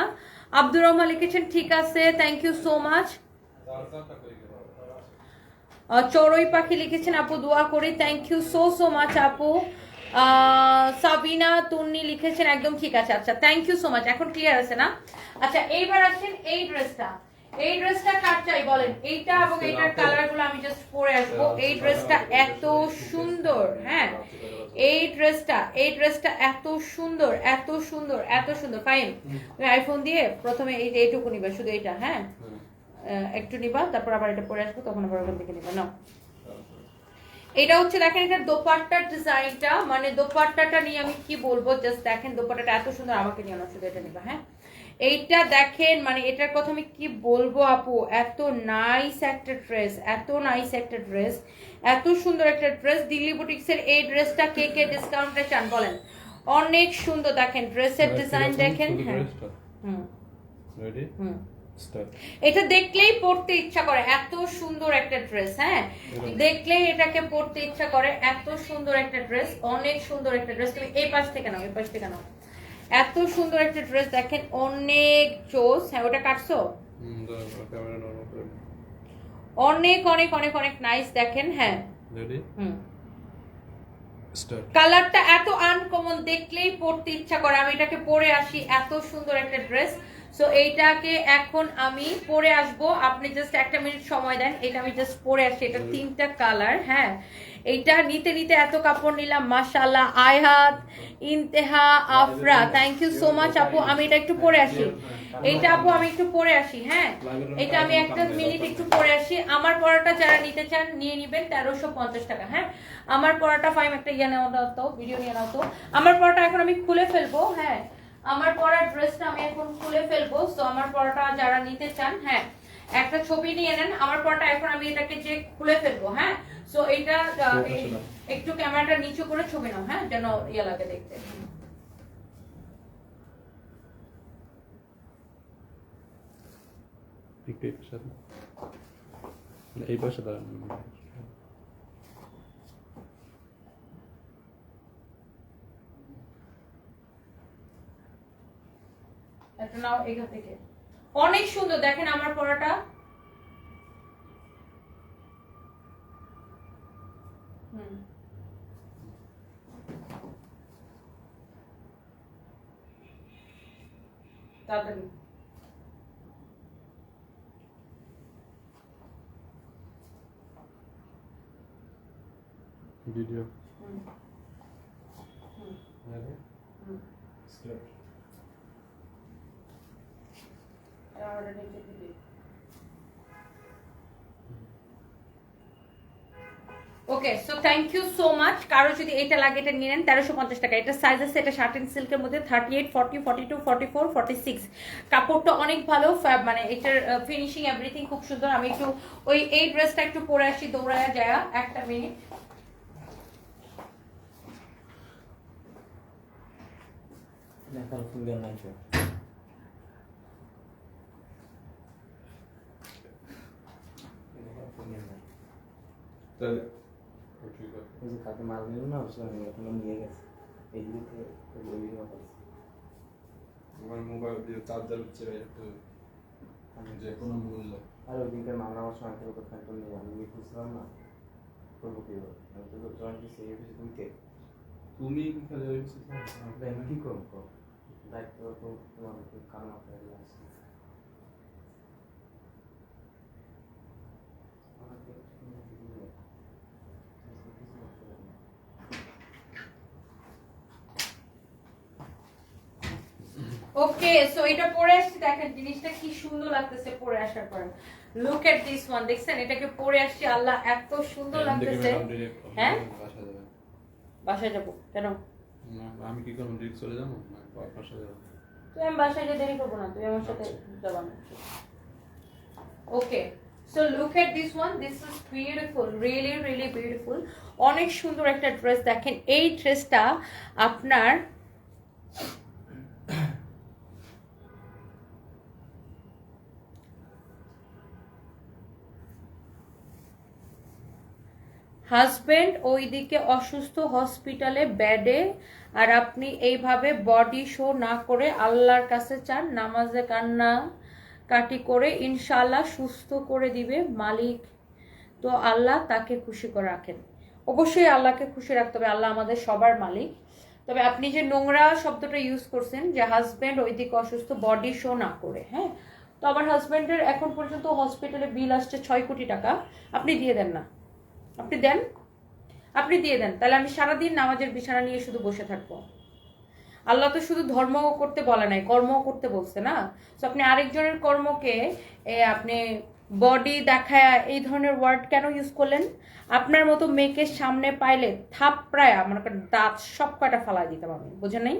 আব্দুর রহমান লিখেছেন ঠিক আছে, থ্যাংক ইউ সো মাচ। চড়ুই পাখি লিখেছেন আপু দোয়া করি, থ্যাংক ইউ সো মাচ আপু। সাবিনা তুন্নি লিখেছেন একদম ঠিক আছে। আচ্ছা থ্যাংক ইউ সো মাচ, এখন ক্লিয়ার আছে না। আচ্ছা এইবার আসেন এই ড্রেসটা কার চাই বলেন। এইটা এবং এইটার কালার গুলো আমি জাস্ট পরে আসবো। এই ড্রেসটা এত সুন্দর, হ্যাঁ এই ড্রেসটা এত সুন্দর। ফাইন, তুমি আইফোন দিয়ে প্রথমে এইটুকু নিবা, শুধু এইটা, হ্যাঁ একটু নিবা, তারপর আবার এটা পরে আসবো, তখন আবার ওখান থেকে নিবা। নাও, এটা হচ্ছে দেখেন এটার দোপাট্টার ডিজাইনটা, মানে দোপাট্টাটা নিয়ে আমি কি বলবো, জাস্ট দেখেন দোপাট্টাটা এত সুন্দর। আমাকে নিয়ে না, শুধু এটা নিবা, হ্যাঁ এইটা দেখেন, মানে এটার কথা আমি কি বলবো আপু, এত নাইস একটা ড্রেস, এত সুন্দর একটা ড্রেস। দিল্লি বুটিক্সের এই ড্রেসটা কে কে ডিসকাউন্টে চান বলেন। অনেক সুন্দর, দেখেন ড্রেসের ডিজাইন দেখেন। হ্যাঁ রেডি এটা দেখলেই পড়তে ইচ্ছা করে, এত সুন্দর একটা ড্রেস। হ্যাঁ দেখলেই এটাকে পড়তে ইচ্ছা করে, এত সুন্দর একটা ড্রেস, অনেক সুন্দর একটা ড্রেস। তুমি এই পাশ থেকে নাও, এত সুন্দর একটা ড্রেস দেখেন, অনেক জোস। হ্যাঁ ওটা কাটছো, অনেক অনেক অনেক অনেক নাইস দেখেন। হ্যাঁ কালারটা এত আনকমন, দেখলেই পড়তে ইচ্ছা করে। আমি এটাকে পরে আসি, এত সুন্দর একটা ড্রেস। সো এইটাকে এখন আমি পরে আসবো, আপনি জাস্ট একটা মিনিট সময় দেন, এটা আমি জাস্ট পরে আসি। এটা 3টা কালার, হ্যাঁ এইটা নিতে এত কাপড় নিলাম, মাশাআল্লাহ। Ayhat, Inteha, Afra, thank you so much আপু। আমি এটা একটু পরে আসি, এইটা আপু আমি একটু পরে আসি, হ্যাঁ এটা আমি একটা মিনিট একটু পরে আসি। আমার পড়াটা যারা নিতে চান নিয়ে নিবেন 1350 টাকা। হ্যাঁ আমার পড়াটা ফাইম একটা ইয়ে নেওয়া তো, ভিডিও নিয়ে নাও তো। আমার পড়াটা এখন আমি খুলে ফেলবো, হ্যাঁ আমার পরার ড্রেসটা আমি এখন খুলে ফেলবো। তো আমার পরাটা যারা নিতে চান, হ্যাঁ একটা ছবি নিয়ে নেন। আমার পরাটা এখন আমি এটাকে যে খুলে ফেলবো, হ্যাঁ সো এটা একটু ক্যামেরাটা নিচু করে ছবি নাও, হ্যাঁ যেন ইয়ে লাগে দেখতে। এই পাশে দাঁড়ান, একটা নাও এখান থেকে। অনেক সুন্দর দেখেন আমার পরাটা, তাড়াতাড়ি video okay so thank you so much. কারো যদি এটা লাগে এটা নিয়ে নেন 1350 টাকা। এটা সাইজ আছে, এটা শার্টেন সিল্কের মধ্যে 38 40 42 44 46। কাপড়টা অনেক ভালো, মানে এটার ফিনিশিং এভরিথিং খুব সুন্দর। আমি একটু এই ড্রেসটা একটু পরে আসি দৌড়ায় যায়, একটা মিনিট। তাহলে ঠিক আছে। ওই যে কাকে মাল নিল না বুঝলাম এখন নিয়ে গেছে এই দিকে ওই ভিডিও করছে আমার মোবাইল দিয়ে চার্জার হচ্ছে ভাই একটু যে কোনো মূল্য। আর ওই দিনকে মামলা আমার সময় থেকে কোথায় তো নিয়ে আমি বুঝলাম না করবো কি আমি তো জয়েন দিচ্ছি এই অফিসে দুইতে তুমি কি খালি হয়েছে আমি কি করবো দায়িত্ব তো তোমার কারণ আপনার আছে ওকে সো এটা পরে আসছি দেখেন জিনিসটা কি সুন্দর লাগতেছে পরে আসার পর লুক এট দিস ওয়ান দেখছেন এটাকে পরে আসছি আল্লাহ এত সুন্দর লাগতেছে হ্যাঁ বাসায় যাবো কেন আমি কি করবো ডিরেক্ট চলে যাবো না বাসায় যাবো তুই আমি বাসায় যে দেরি করবো না তুই আমার সাথে যাবা না okay so look at this one this is beautiful really really beautiful অনেক সুন্দর একটা ড্রেস দেখেন এই ড্রেসটা আপনার হাজবেন্ড ওইদিকে অসুস্থ হসপিটালে বেডে আর আপনি এইভাবে বডি শো না করে আল্লাহর কাছে চান নামাজে কান্না কাটি করে ইনশাআল্লাহ সুস্থ করে দিবে মালিক তো আল্লাহ তাকে খুশি করে রাখেন অবশ্যই আল্লাহকে খুশি রাখতে হবে আল্লাহ আমাদের সবার মালিক তবে আপনি যে নোংরা শব্দটা ইউজ করছেন যে হাজবেন্ড ওইদিকে অসুস্থ বডি শো না করে হ্যাঁ তো আমার হাজবেন্ডের এখন পর্যন্ত হসপিটালে বিল আসছে 6 কোটি টাকা আপনি দিয়ে দেন না আপনি দেন আপনি দিয়ে দেন তাহলে আমি সারাদিন নামাজের বিছানা নিয়ে শুধু বসে থাকবো আল্লাহ তো শুধু ধর্ম করতে বলে নাই কর্মও করতে বলছে না তো আপনি আরেকজনের কর্মকে আপনি বডি দেখায় এই ধরনের ওয়ার্ড কেন ইউজ করলেন আপনার মতো মেয়েকে সামনে পাইলে থাপড়ায় মনে করেন দাঁত সব কয়টা ফালাই দিতাম আমি বুঝেন নাই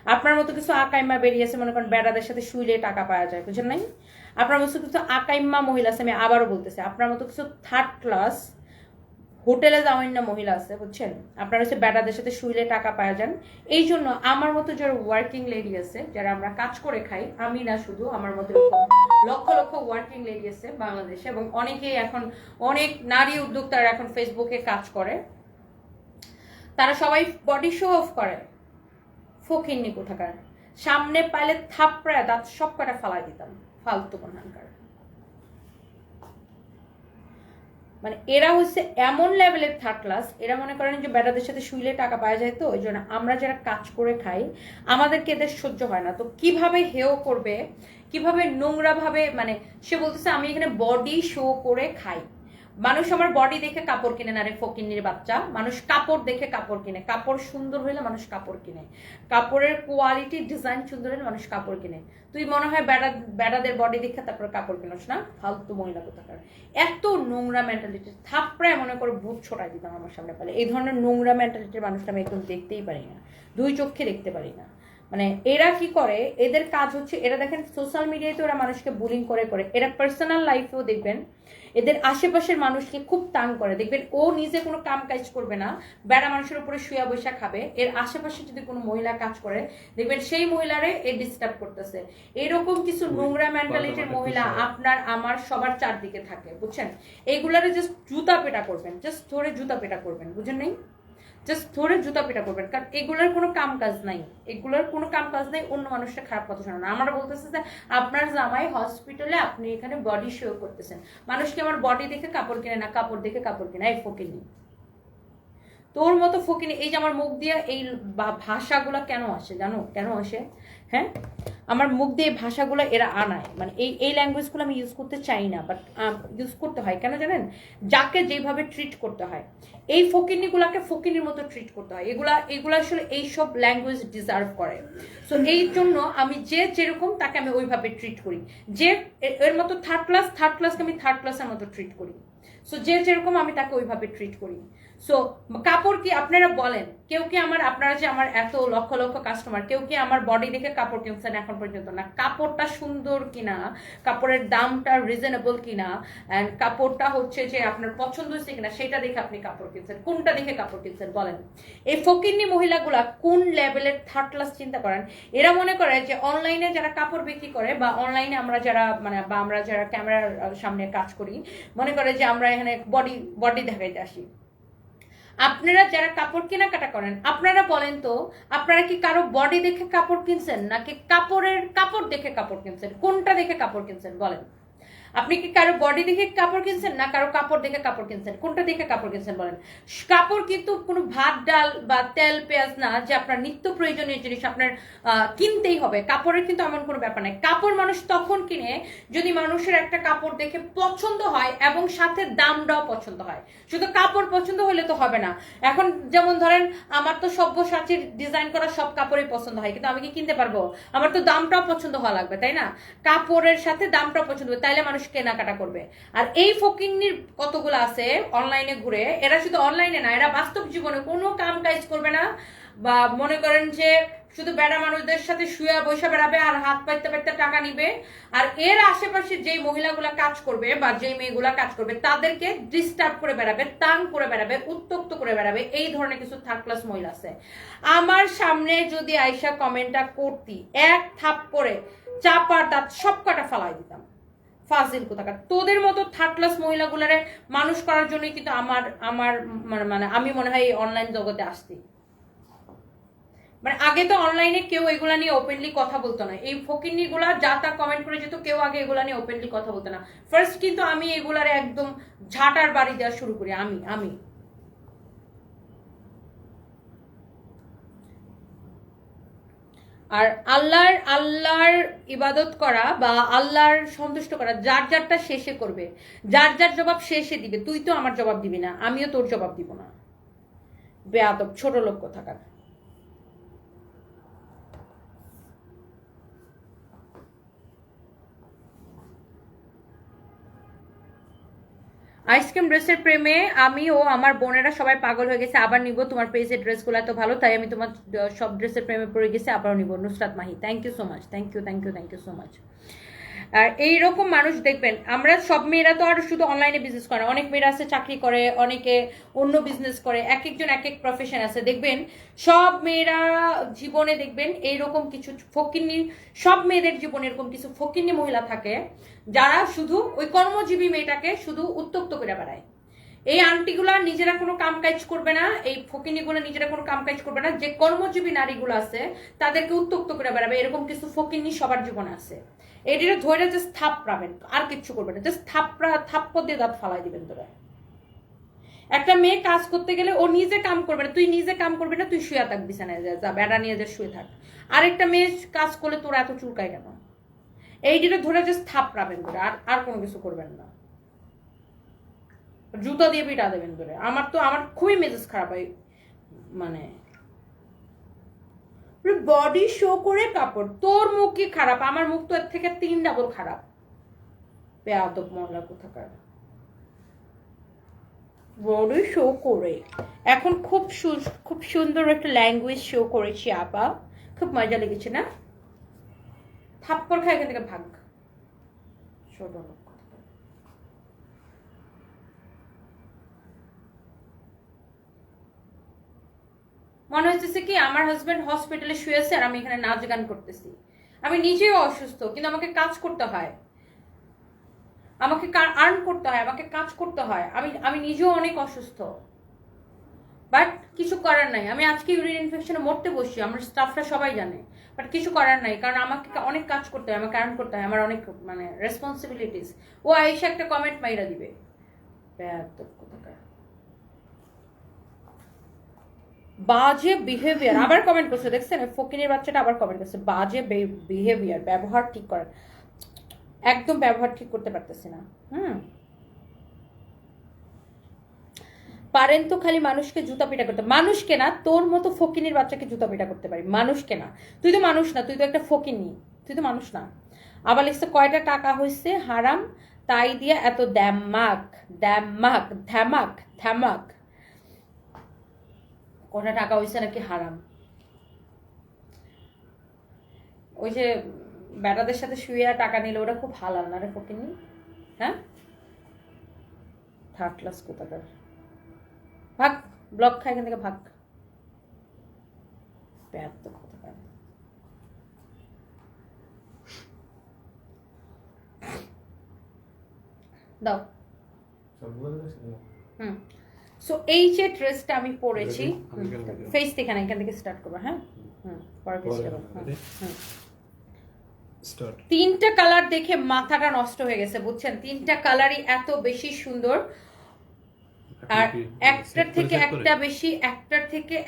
আপনার মতো কিছু আকাইম্মা বেরিয়েছে মনে করেন বেড়াদের সাথে শুইলে টাকা পাওয়া যায় বুঝেন নাই আপনার মতো কিছু আকাইম্মা মহিলা আছে আমি আবারও বলতেছি আপনার মতো কিছু থার্ড ক্লাস হোটেলে যাওয়ার না মহিলা আছে বুঝছেন আপনারা হচ্ছে বেটাদের সাথে শুইলে টাকা পাওয়া যান এই জন্য আমার মতো যারা ওয়ার্কিং লেডি আছে যারা আমরা কাজ করে খাই আমি না শুধু আমার মতো লক্ষ লক্ষ ওয়ার্কিং লেডি আছে বাংলাদেশে এবং অনেকেই এখন অনেক নারী উদ্যোক্তারা এখন ফেসবুকে কাজ করে তারা সবাই বডি শো অফ করে ফকিন্নি কোথাকার সামনে পাইলে থাপড়ায় দাঁত সব কটা ফালাই দিতাম ফালতু কোনহানকার মানে এরা হচ্ছে এমন লেভেলের থার্ড ক্লাস এরা মনে করেন যে বেটাদের সাথে শুইলে টাকা পাওয়া যায় তো ওই জন্য আমরা যারা কাজ করে খাই আমাদেরকে এদের সহ্য হয় না তো কিভাবে হেও করবে কিভাবে নোংরা ভাবে মানে সে বলতেছে আমি এখানে বডি শো করে খাই মানুষ আমার বডি দেখে কাপড় কিনে না রে ফকিন্নির বাচ্চা মানুষ কাপড় দেখে কাপড় কিনে কাপড় সুন্দর হইলে মানুষ কাপড় কিনে কাপড়ের কোয়ালিটি ডিজাইন সুন্দর হলে মানুষ কাপড় কিনে তুই মনে হয় বেড়াদের বডি দেখে তারপর কাপড় কিনোস না ফালতু মহিলা কোথাকার এত নোংরা মেন্টালিটি থাপড়ায় মনে করে ভূত ছোটাই দিতাম আমার সামনে পেলে এই ধরনের নোংরা মেন্টালিটির মানুষটা আমি একদম দেখতেই পারি না দুই চোখে দেখতে পারি না মানে এরা কি করে এদের কাজ হচ্ছে এরা দেখেন সোশ্যাল মিডিয়াতে ওরা মানুষকে বুলিং করে এরা পার্সোনাল লাইফেও দেখবেন এদের আশেপাশের মানুষকে খুব তাং করে দেখবেন ও নিজে কোনো কাম কাজ করবে না বেড়া মানুষের উপরে শুয়া বৈশা খাবে এর আশেপাশে যদি কোনো মহিলা কাজ করে দেখবেন সেই মহিলারে এ ডিস্টার্ব করতেছে এরকম কিছু নোংরা মেন্টালিটির মহিলা আপনার আমার সবার চারদিকে থাকে বুঝছেন এইগুলারে জাস্ট জুতা পেটা করবেন জাস্ট ধরে জুতা পেটা করবেন বুঝেন নাই জাস্ট ধরে জুতা পেটা করবেন কারণ এগুলোর কোনো কাম কাজ নাই অন্য মানুষটা খারাপ কথা শোনা না আমরা বলতেছে যে আপনার জামাই হসপিটালে আপনি এখানে বডি শো করতেছেন মানুষকে আমার বডি দেখে কাপড় কিনে না কাপড় দেখে কাপড় কিনে এই ফকিনি তোর মতো ফকিনি এই যে আমার মুখ দিয়ে এই ভাষাগুলো কেন আসে জানো কেন আসে হ্যাঁ আমার মুখ দিয়ে ভাষাগুলো এরা আনায় মানে এই ল্যাঙ্গুয়েজগুলো আমি ইউজ করতে চাই না বাট ইউজ করতে হয় কেন জানেন যাকে যেভাবে ট্রিট করতে হয় এই ফকিনিগুলাকে ফকিনির মতো ট্রিট করতে হয় এগুলা আসলে এইসব ল্যাঙ্গুয়েজ ডিজার্ভ করে সো এই জন্য আমি যে যেরকম তাকে আমি ওইভাবে ট্রিট করি যে এর মতো থার্ড ক্লাসকে আমি থার্ড ক্লাসের মতো ট্রিট করি সো যে যেরকম আমি তাকে ওইভাবে ট্রিট করি সো কাপড় কি আপনারা বলেন, কেউ কি আপনারা যে আমার এত লক্ষ লক্ষ কাস্টমার, কেউ কি আমার বডি দেখে কাপড় কিনছেন এখন পর্যন্ত না? কাপড়টা সুন্দর কিনা, কাপড়ের দামটা রিজনেবল কিনা, অ্যান্ড কাপড়টা হচ্ছে যে আপনার পছন্দ হচ্ছে কিনা সেটা দেখে আপনি কাপড় কিনছেন, কোনটা দেখে কাপড় কিনছেন বলেন? এই ফকিন্নি মহিলাগুলা কোন লেভেলের থার্ড ক্লাস চিন্তা করেন। এরা মনে করে যে অনলাইনে যারা কাপড় বিক্রি করে বা অনলাইনে আমরা যারা বা আমরা যারা ক্যামেরার সামনে কাজ করি, মনে করে যে আমরা এখানে বডি দেখাইতে আসি। আপনারা যারা কাপড় কেনাকাটা করেন, আপনারা বলেন তো, আপনারা কি কারো বডি দেখে কাপড় কিনছেন নাকি কাপড় দেখে কাপড় কিনছেন? কোনটা দেখে কাপড় কিনছেন বলেন? আপনি কি কারো বডি দেখে কাপড় কিনছেন না কারো কাপড় দেখে কাপড় কিনছেন? কোনটা দেখে কাপড় কিনছেন বলেন? কাপড় কিন্তু কোনো ভাত ডাল বা তেল পেঁয়াজ না যে আপনার নিত্য প্রয়োজনীয় জিনিস আপনার কিনতেই হবে। কাপড়ের কিন্তু এমন কোনো ব্যাপার নাই। কাপড় মানুষ তখন কিনে যদি মানুষের একটা কাপড় দেখে পছন্দ হয় এবং সাথে দামটাও পছন্দ হয়। শুধু কাপড় পছন্দ হলে তো হবে না। এখন যেমন ধরেন আমার তো সব্যসাচীর ডিজাইন করা সব কাপড়ই পছন্দ হয়, কিন্তু আমি কি কিনতে পারবো? আমার তো দামটাও পছন্দ হওয়া লাগবে, তাই না? কাপড়ের সাথে দামটাও পছন্দ হবে, তাইলে মানুষ কেনাকাটা করবে। আর এই ফকিন্নির কতগুলো আছে অনলাইনে ঘুরে, এরা শুধু অনলাইনে না, এরা বাস্তব জীবনে কোনো কাম কাজ করবে না, বা মনে করেন যে শুধু বেড়া মানুষদের সাথে শুয়ে বসে বেড়াবে আর হাত পাইতে পাইতে টাকা নিবে। আর এর আশেপাশে যেই মহিলাগুলা কাজ করবে বা যেই মেয়েগুলা কাজ করবে তাদেরকে ডিস্টার্ব করে বেড়াবে, তাং করে বেড়াবে, উত্তক্ত করে বেড়াবে। এই ধরনের কিছু থার্ড ক্লাস মহিলা আছে। আমার সামনে যদি আয়শা কমেন্টটা করতি, এক থাপ করে চাপার দাঁত সব কটা ফালাই দিতাম। ফাজিল কোথাকার। তোদের মতো থার্ড ক্লাস মহিলাগুলারে মানুষ করার জন্যই কিন্তু আমার আমি মনে হয় এই অনলাইন জগতে আসছি। মানে আগে তো অনলাইনে কেউ এগুলা নিয়ে ওপেনলি কথা বলতো না। এই ফকিন্নি গুলা যা তা কমেন্ট করে যেত, কেউ আগে এগুলা নিয়ে ওপেনলি কথা বলতো না। ফার্স্ট কিন্তু আমি এগুলারে একদম ঝাঁটার বাড়ি দেওয়া শুরু করি। আমি আর আল্লাহর ইবাদত করা বা আল্লাহর সন্তুষ্ট করা যার যারটা শেষে করবে, যার যার জবাব শেষে দিবে। তুই তো আমার জবাব দিবি না, আমিও তোর জবাব দিব না। বেয়াদব ছোট লোক কোথাকার। আইসক্রিম ড্রেসের প্রেমে আমি ও আমার বোনেরা সবাই পাগল হয়ে গেছে। আবার নিব, তোমার পেজের ড্রেসগুলো এত ভালো, তাই আমি তোমার সব ড্রেসের প্রেমে পড়ে গেছি, আবারও নিব। Nusrat Mahi, thank you so much, thank you so much. আর এইরকম মানুষ দেখবেন, আমরা সব মেয়েরা তো আর শুধু অনলাইনে বিজনেস করে, অনেক মেয়েরা আছে চাকরি করে, অনেকে অন্য বিজনেস করে, এক একজন এক এক প্রফেশন আছে। দেখবেন সব মেয়েরা জীবনে দেখবেন এইরকম কিছু ফকিন্নি, সব মেয়েদের জীবনে এরকম কিছু ফকিন্নি মহিলা থাকে যারা শুধু ওই কর্মজীবী মেয়েটাকে শুধু উত্তক্ত করে বেড়ায়। এই আন্টিগুলা নিজেরা কোনো কাম কাজ করবে না, এই ফকিন্নিগুলো নিজেরা কোনো কাম কাজ করবে না, যে কর্মজীবী নারীগুলো আছে তাদেরকে উত্তক্ত করে বেড়াবে। এরকম কিছু ফকিন্নি সবার জীবনে আছে। এটিরে ধরে জাস্ট থাপড়াবেন, আর কিচ্ছু করবেন না, জাস্ট থাপ্পড় দিয়ে দাঁত ফালাই দিবেন তোরা। একটা মেয়ে কাজ করতে গেলে ও নিজে কাম করবে না, তুই নিজে কাম করবি না, তুই শুয়ে থাক বিছানায়, যা বেড়া নিয়ে যা শুয়ে থাক। আরেকটা মেয়ে কাজ করলে তোরা এত চুলকায় কেন? এইটিরে ধরে জাস্ট থাপড়াবেন তোরা, আর কোনো কিছু করবেন না। জুতা দিয়ে পিটা দেবেন ধরে। আমার খুবই মেজাজ খারাপ হয়। মানে বডি শো করে কাপড়, তোর মুখ কি খারাপ? আমার মুখ তো এর থেকে 3 ডাবল খারাপ। বেয়াদব মহলা কোথাকার। বডি শো করে এখন খুব সুন্দর একটা ল্যাঙ্গুয়েজ শো করেছি আপা, খুব মজা লেগেছে না? থাপ্পড় খায় এখান থেকে ভাগ। ছোট লোক। মনে হচ্ছে কি আমার হাজবেন্ড হসপিটালে শুয়েছে আর আমি এখানে নাচ গান করতেছি। আমি নিজেও অসুস্থ, কিন্তু আমাকে কাজ করতে হয়, আমাকে আর্ন করতে হয়, আমাকে কাজ করতে হয়। আমি নিজেও অনেক অসুস্থ, বাট কিছু করার নাই। আমি আজকে ইউরিন ইনফেকশনে মরতে বসছি, আমার স্টাফরা সবাই জানে, বাট কিছু করার নাই, কারণ আমাকে অনেক কাজ করতে হয়, আমাকে আর্ন করতে হয়, আমার অনেক রেসপন্সিবিলিটিস। ও আয়েশা একটা কমেন্ট মাইরা দিবে। বাজে বিহেভিয়ার আবার কমেন্ট করছে, দেখছেন? ফকিনের বাচ্চাটা আবার কমেন্ট করছে, বাজে বিহেভিয়ার, ব্যবহার ঠিক করেন। একদম ব্যবহার ঠিক করতে পারতেছি না। পারেন তো খালি মানুষকে জুতা পিটা করতে। মানুষকে না, তোর মতো ফকিনির বাচ্চাকে জুতা পিটা করতে পারি, মানুষকে না। তুই তো মানুষ না, তুই তো একটা ফকিনি, তুই তো মানুষ না। আবার লিখছে কয়টা টাকা হয়েছে হারাম, তাই দিয়ে এত ধ্যামাক। ওটা টাকা হইছে নাকি হারাম। ওই যে বেটাদের সাথে শুয়ে টাকা নিলে ওটা খুব হালাল না রে ফকিনি? হ্যাঁ, থার্ড ক্লাস কোথাকার, ভাগ, ব্লক খাই এখান থেকে ভাগ। বেয়াদব কোথাকার। দাও। সো এই যে ড্রেসটা আমি পরেছি, ফেস থেকে না, এখান থেকে স্টার্ট করবো। হ্যাঁ, পরে ফেস করবো। তিনটা কালার দেখে মাথাটা নষ্ট হয়ে গেছে, বুঝছেন? তিনটা কালারই এত বেশি সুন্দর, আর একটার থেকে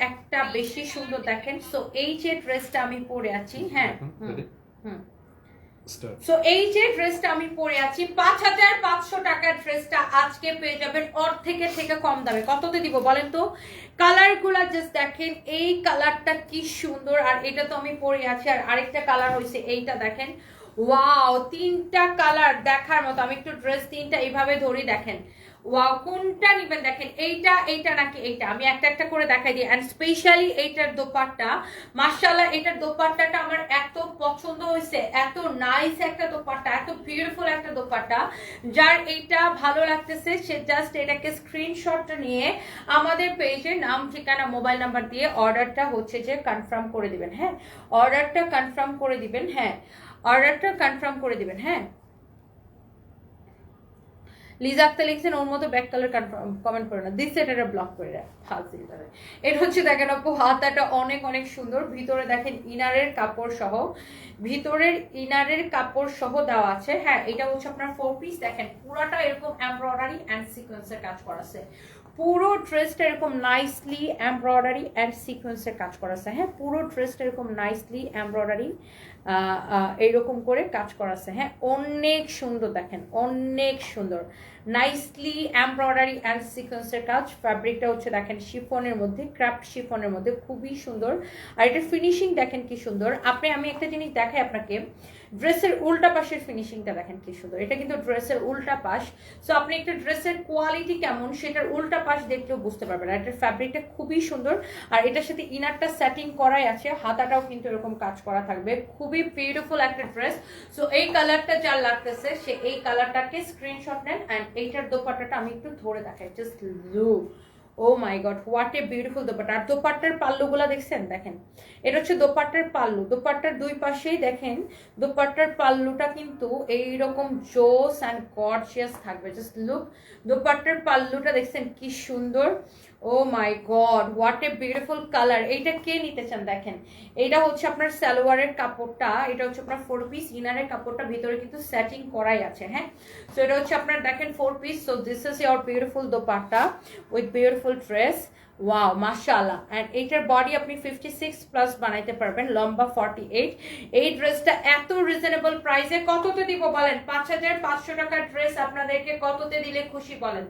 একটা বেশি সুন্দর। দেখেন, সো এই যে ড্রেসটা আমি পরে আছি, হ্যাঁ, সো এই যে ড্রেসটা আমি পরে আছি 5500 টাকার ড্রেসটা আজকে পেয়ে যাবেন অর্ধেকের থেকে কম দামে। কততে দিব বলেন তো? কালারগুলা জাস্ট দেখেন, এই কালারটা কি সুন্দর, আর এটা তো আমি পরে আছি। আর আরেকটা কালার হয়েছে এইটা, দেখেন, ওয়াও, তিনটা কালার দেখার মতো। আমি একটু ড্রেস তিনটা এইভাবে ধরি, দেখেন, ওয়াও, কোনটা নিবেন দেখেন, এইটা নাকি এইটা, আমি একটা একটা করে দেখাই দিই। এন্ড স্পেশালি এইটার দোপাট্টা, মাশাআল্লাহ, এটার দোপাট্টাটা আমার এত পছন্দ হয়েছে, এত নাইস একটা দোপাট্টা, এত বিউটিফুল একটা দোপাট্টা। যার এইটা ভালো লাগতেছে সে জাস্ট এটাকে স্ক্রিনশটটা নিয়ে আমাদের পেজে নাম, ঠিকানা, মোবাইল নাম্বার দিয়ে অর্ডারটা হচ্ছে যে কনফার্ম করে দিবেন। হ্যাঁ, অর্ডারটা কনফার্ম করে দিবেন। হ্যাঁ, অর্ডারটা কনফার্ম করে দিবেন। হ্যাঁ, লিজা আক্তার লিখছেন ওর মতো ব্যাক কালার কমেন্ট করে না, দিস সেট এটা ব্লক করে রাখ ফালতু। এটা হচ্ছে দেখেন আপু, হাতাটা অনেক অনেক সুন্দর, ভিতরে দেখেন ইনারের কাপড় সহ, ভিতরের ইনারের কাপড় সহ দেওয়া আছে। হ্যাঁ, এটা হচ্ছে আপনার 4 পিস, দেখেন পুরাটা এরকম এমব্রয়ডারি এন্ড সিকোয়েন্সের কাজ করা আছে। পুরো ড্রেসটা এরকম নাইসলি এমব্রয়ডারি এন্ড সিকোয়েন্সের কাজ করা আছে। হ্যাঁ, পুরো ড্রেসটা এরকম নাইসলি এমব্রয়ডারি এইরকম করে কাজ করা আছে। হ্যাঁ, অনেক সুন্দর, দেখেন অনেক সুন্দর, নাইসলি এমব্রয়ডারি অ্যান্ড সিকোয়েন্সের কাজ। ফ্যাব্রিকটা হচ্ছে দেখেন শিফনের মধ্যে, ক্রাফট শিফনের মধ্যে, খুবই সুন্দর। আর এটার ফিনিশিং দেখেন কি সুন্দর। আমি একটা জিনিস দেখাই আপনাকে, ড্রেসের উল্টা পাশের ফিনিশিংটা দেখেন কি সুন্দর। এটা কিন্তু ড্রেসের উল্টা পাশ, সো আপনি একটা ড্রেসের কোয়ালিটি কেমন সেটার উল্টা পাশ দেখলেও বুঝতে পারবেন। আর এটার ফ্যাব্রিকটা খুবই সুন্দর, আর এটার সাথে ইনারটা সেটিং করাই আছে, হাতাটাও কিন্তু এরকম কাজ করা থাকবে। খুবই বিউটিফুল একটা ড্রেস। সো এই কালারটা যার লাগতেছে সে এই কালারটাকে স্ক্রিনশট নেন। অ্যান্ড এইটার দোপাট্টাটা আমি একটু ধরে দেখাই, just look, oh my god, what a beautiful dupatta. আর দোপাট্টার পাল্লুগুলা দেখছেন, দেখেন, এটা হচ্ছে দোপাট্টার পাল্লু। দোপাট্টার দুই পাশেই দেখেন দোপাট্টার পাল্লুটা কিন্তু এইরকম জোস অ্যান্ড গর্জিয়াস থাকবে, জাস্ট লুক। দোপাট্টার পাল্লুটা দেখছেন কি সুন্দর, oh my god, what a beautiful colour. এইটা কে নিতে চান দেখেন, এইটা হচ্ছে আপনার সালোয়ারের কাপড়টা, এটা হচ্ছে আপনার 4 পিস ইনারের কাপড়টা, ভিতরে কিন্তু সেটিং করাই আছে। হ্যাঁ, সো এটা হচ্ছে আপনার দেখেন 4 piece. So this is your beautiful dupatta with beautiful dress, wow, মাশাআল্লাহ। এন্ড এইটার বডি আপনি 56 প্লাস বানাইতে পারবেন, লম্বা 48। এই ড্রেসটা এত রিজনেবল প্রাইসে কততে দিব বলেন? 5500 টাকার ড্রেস আপনাদেরকে কততে দিলে খুশি বলেন?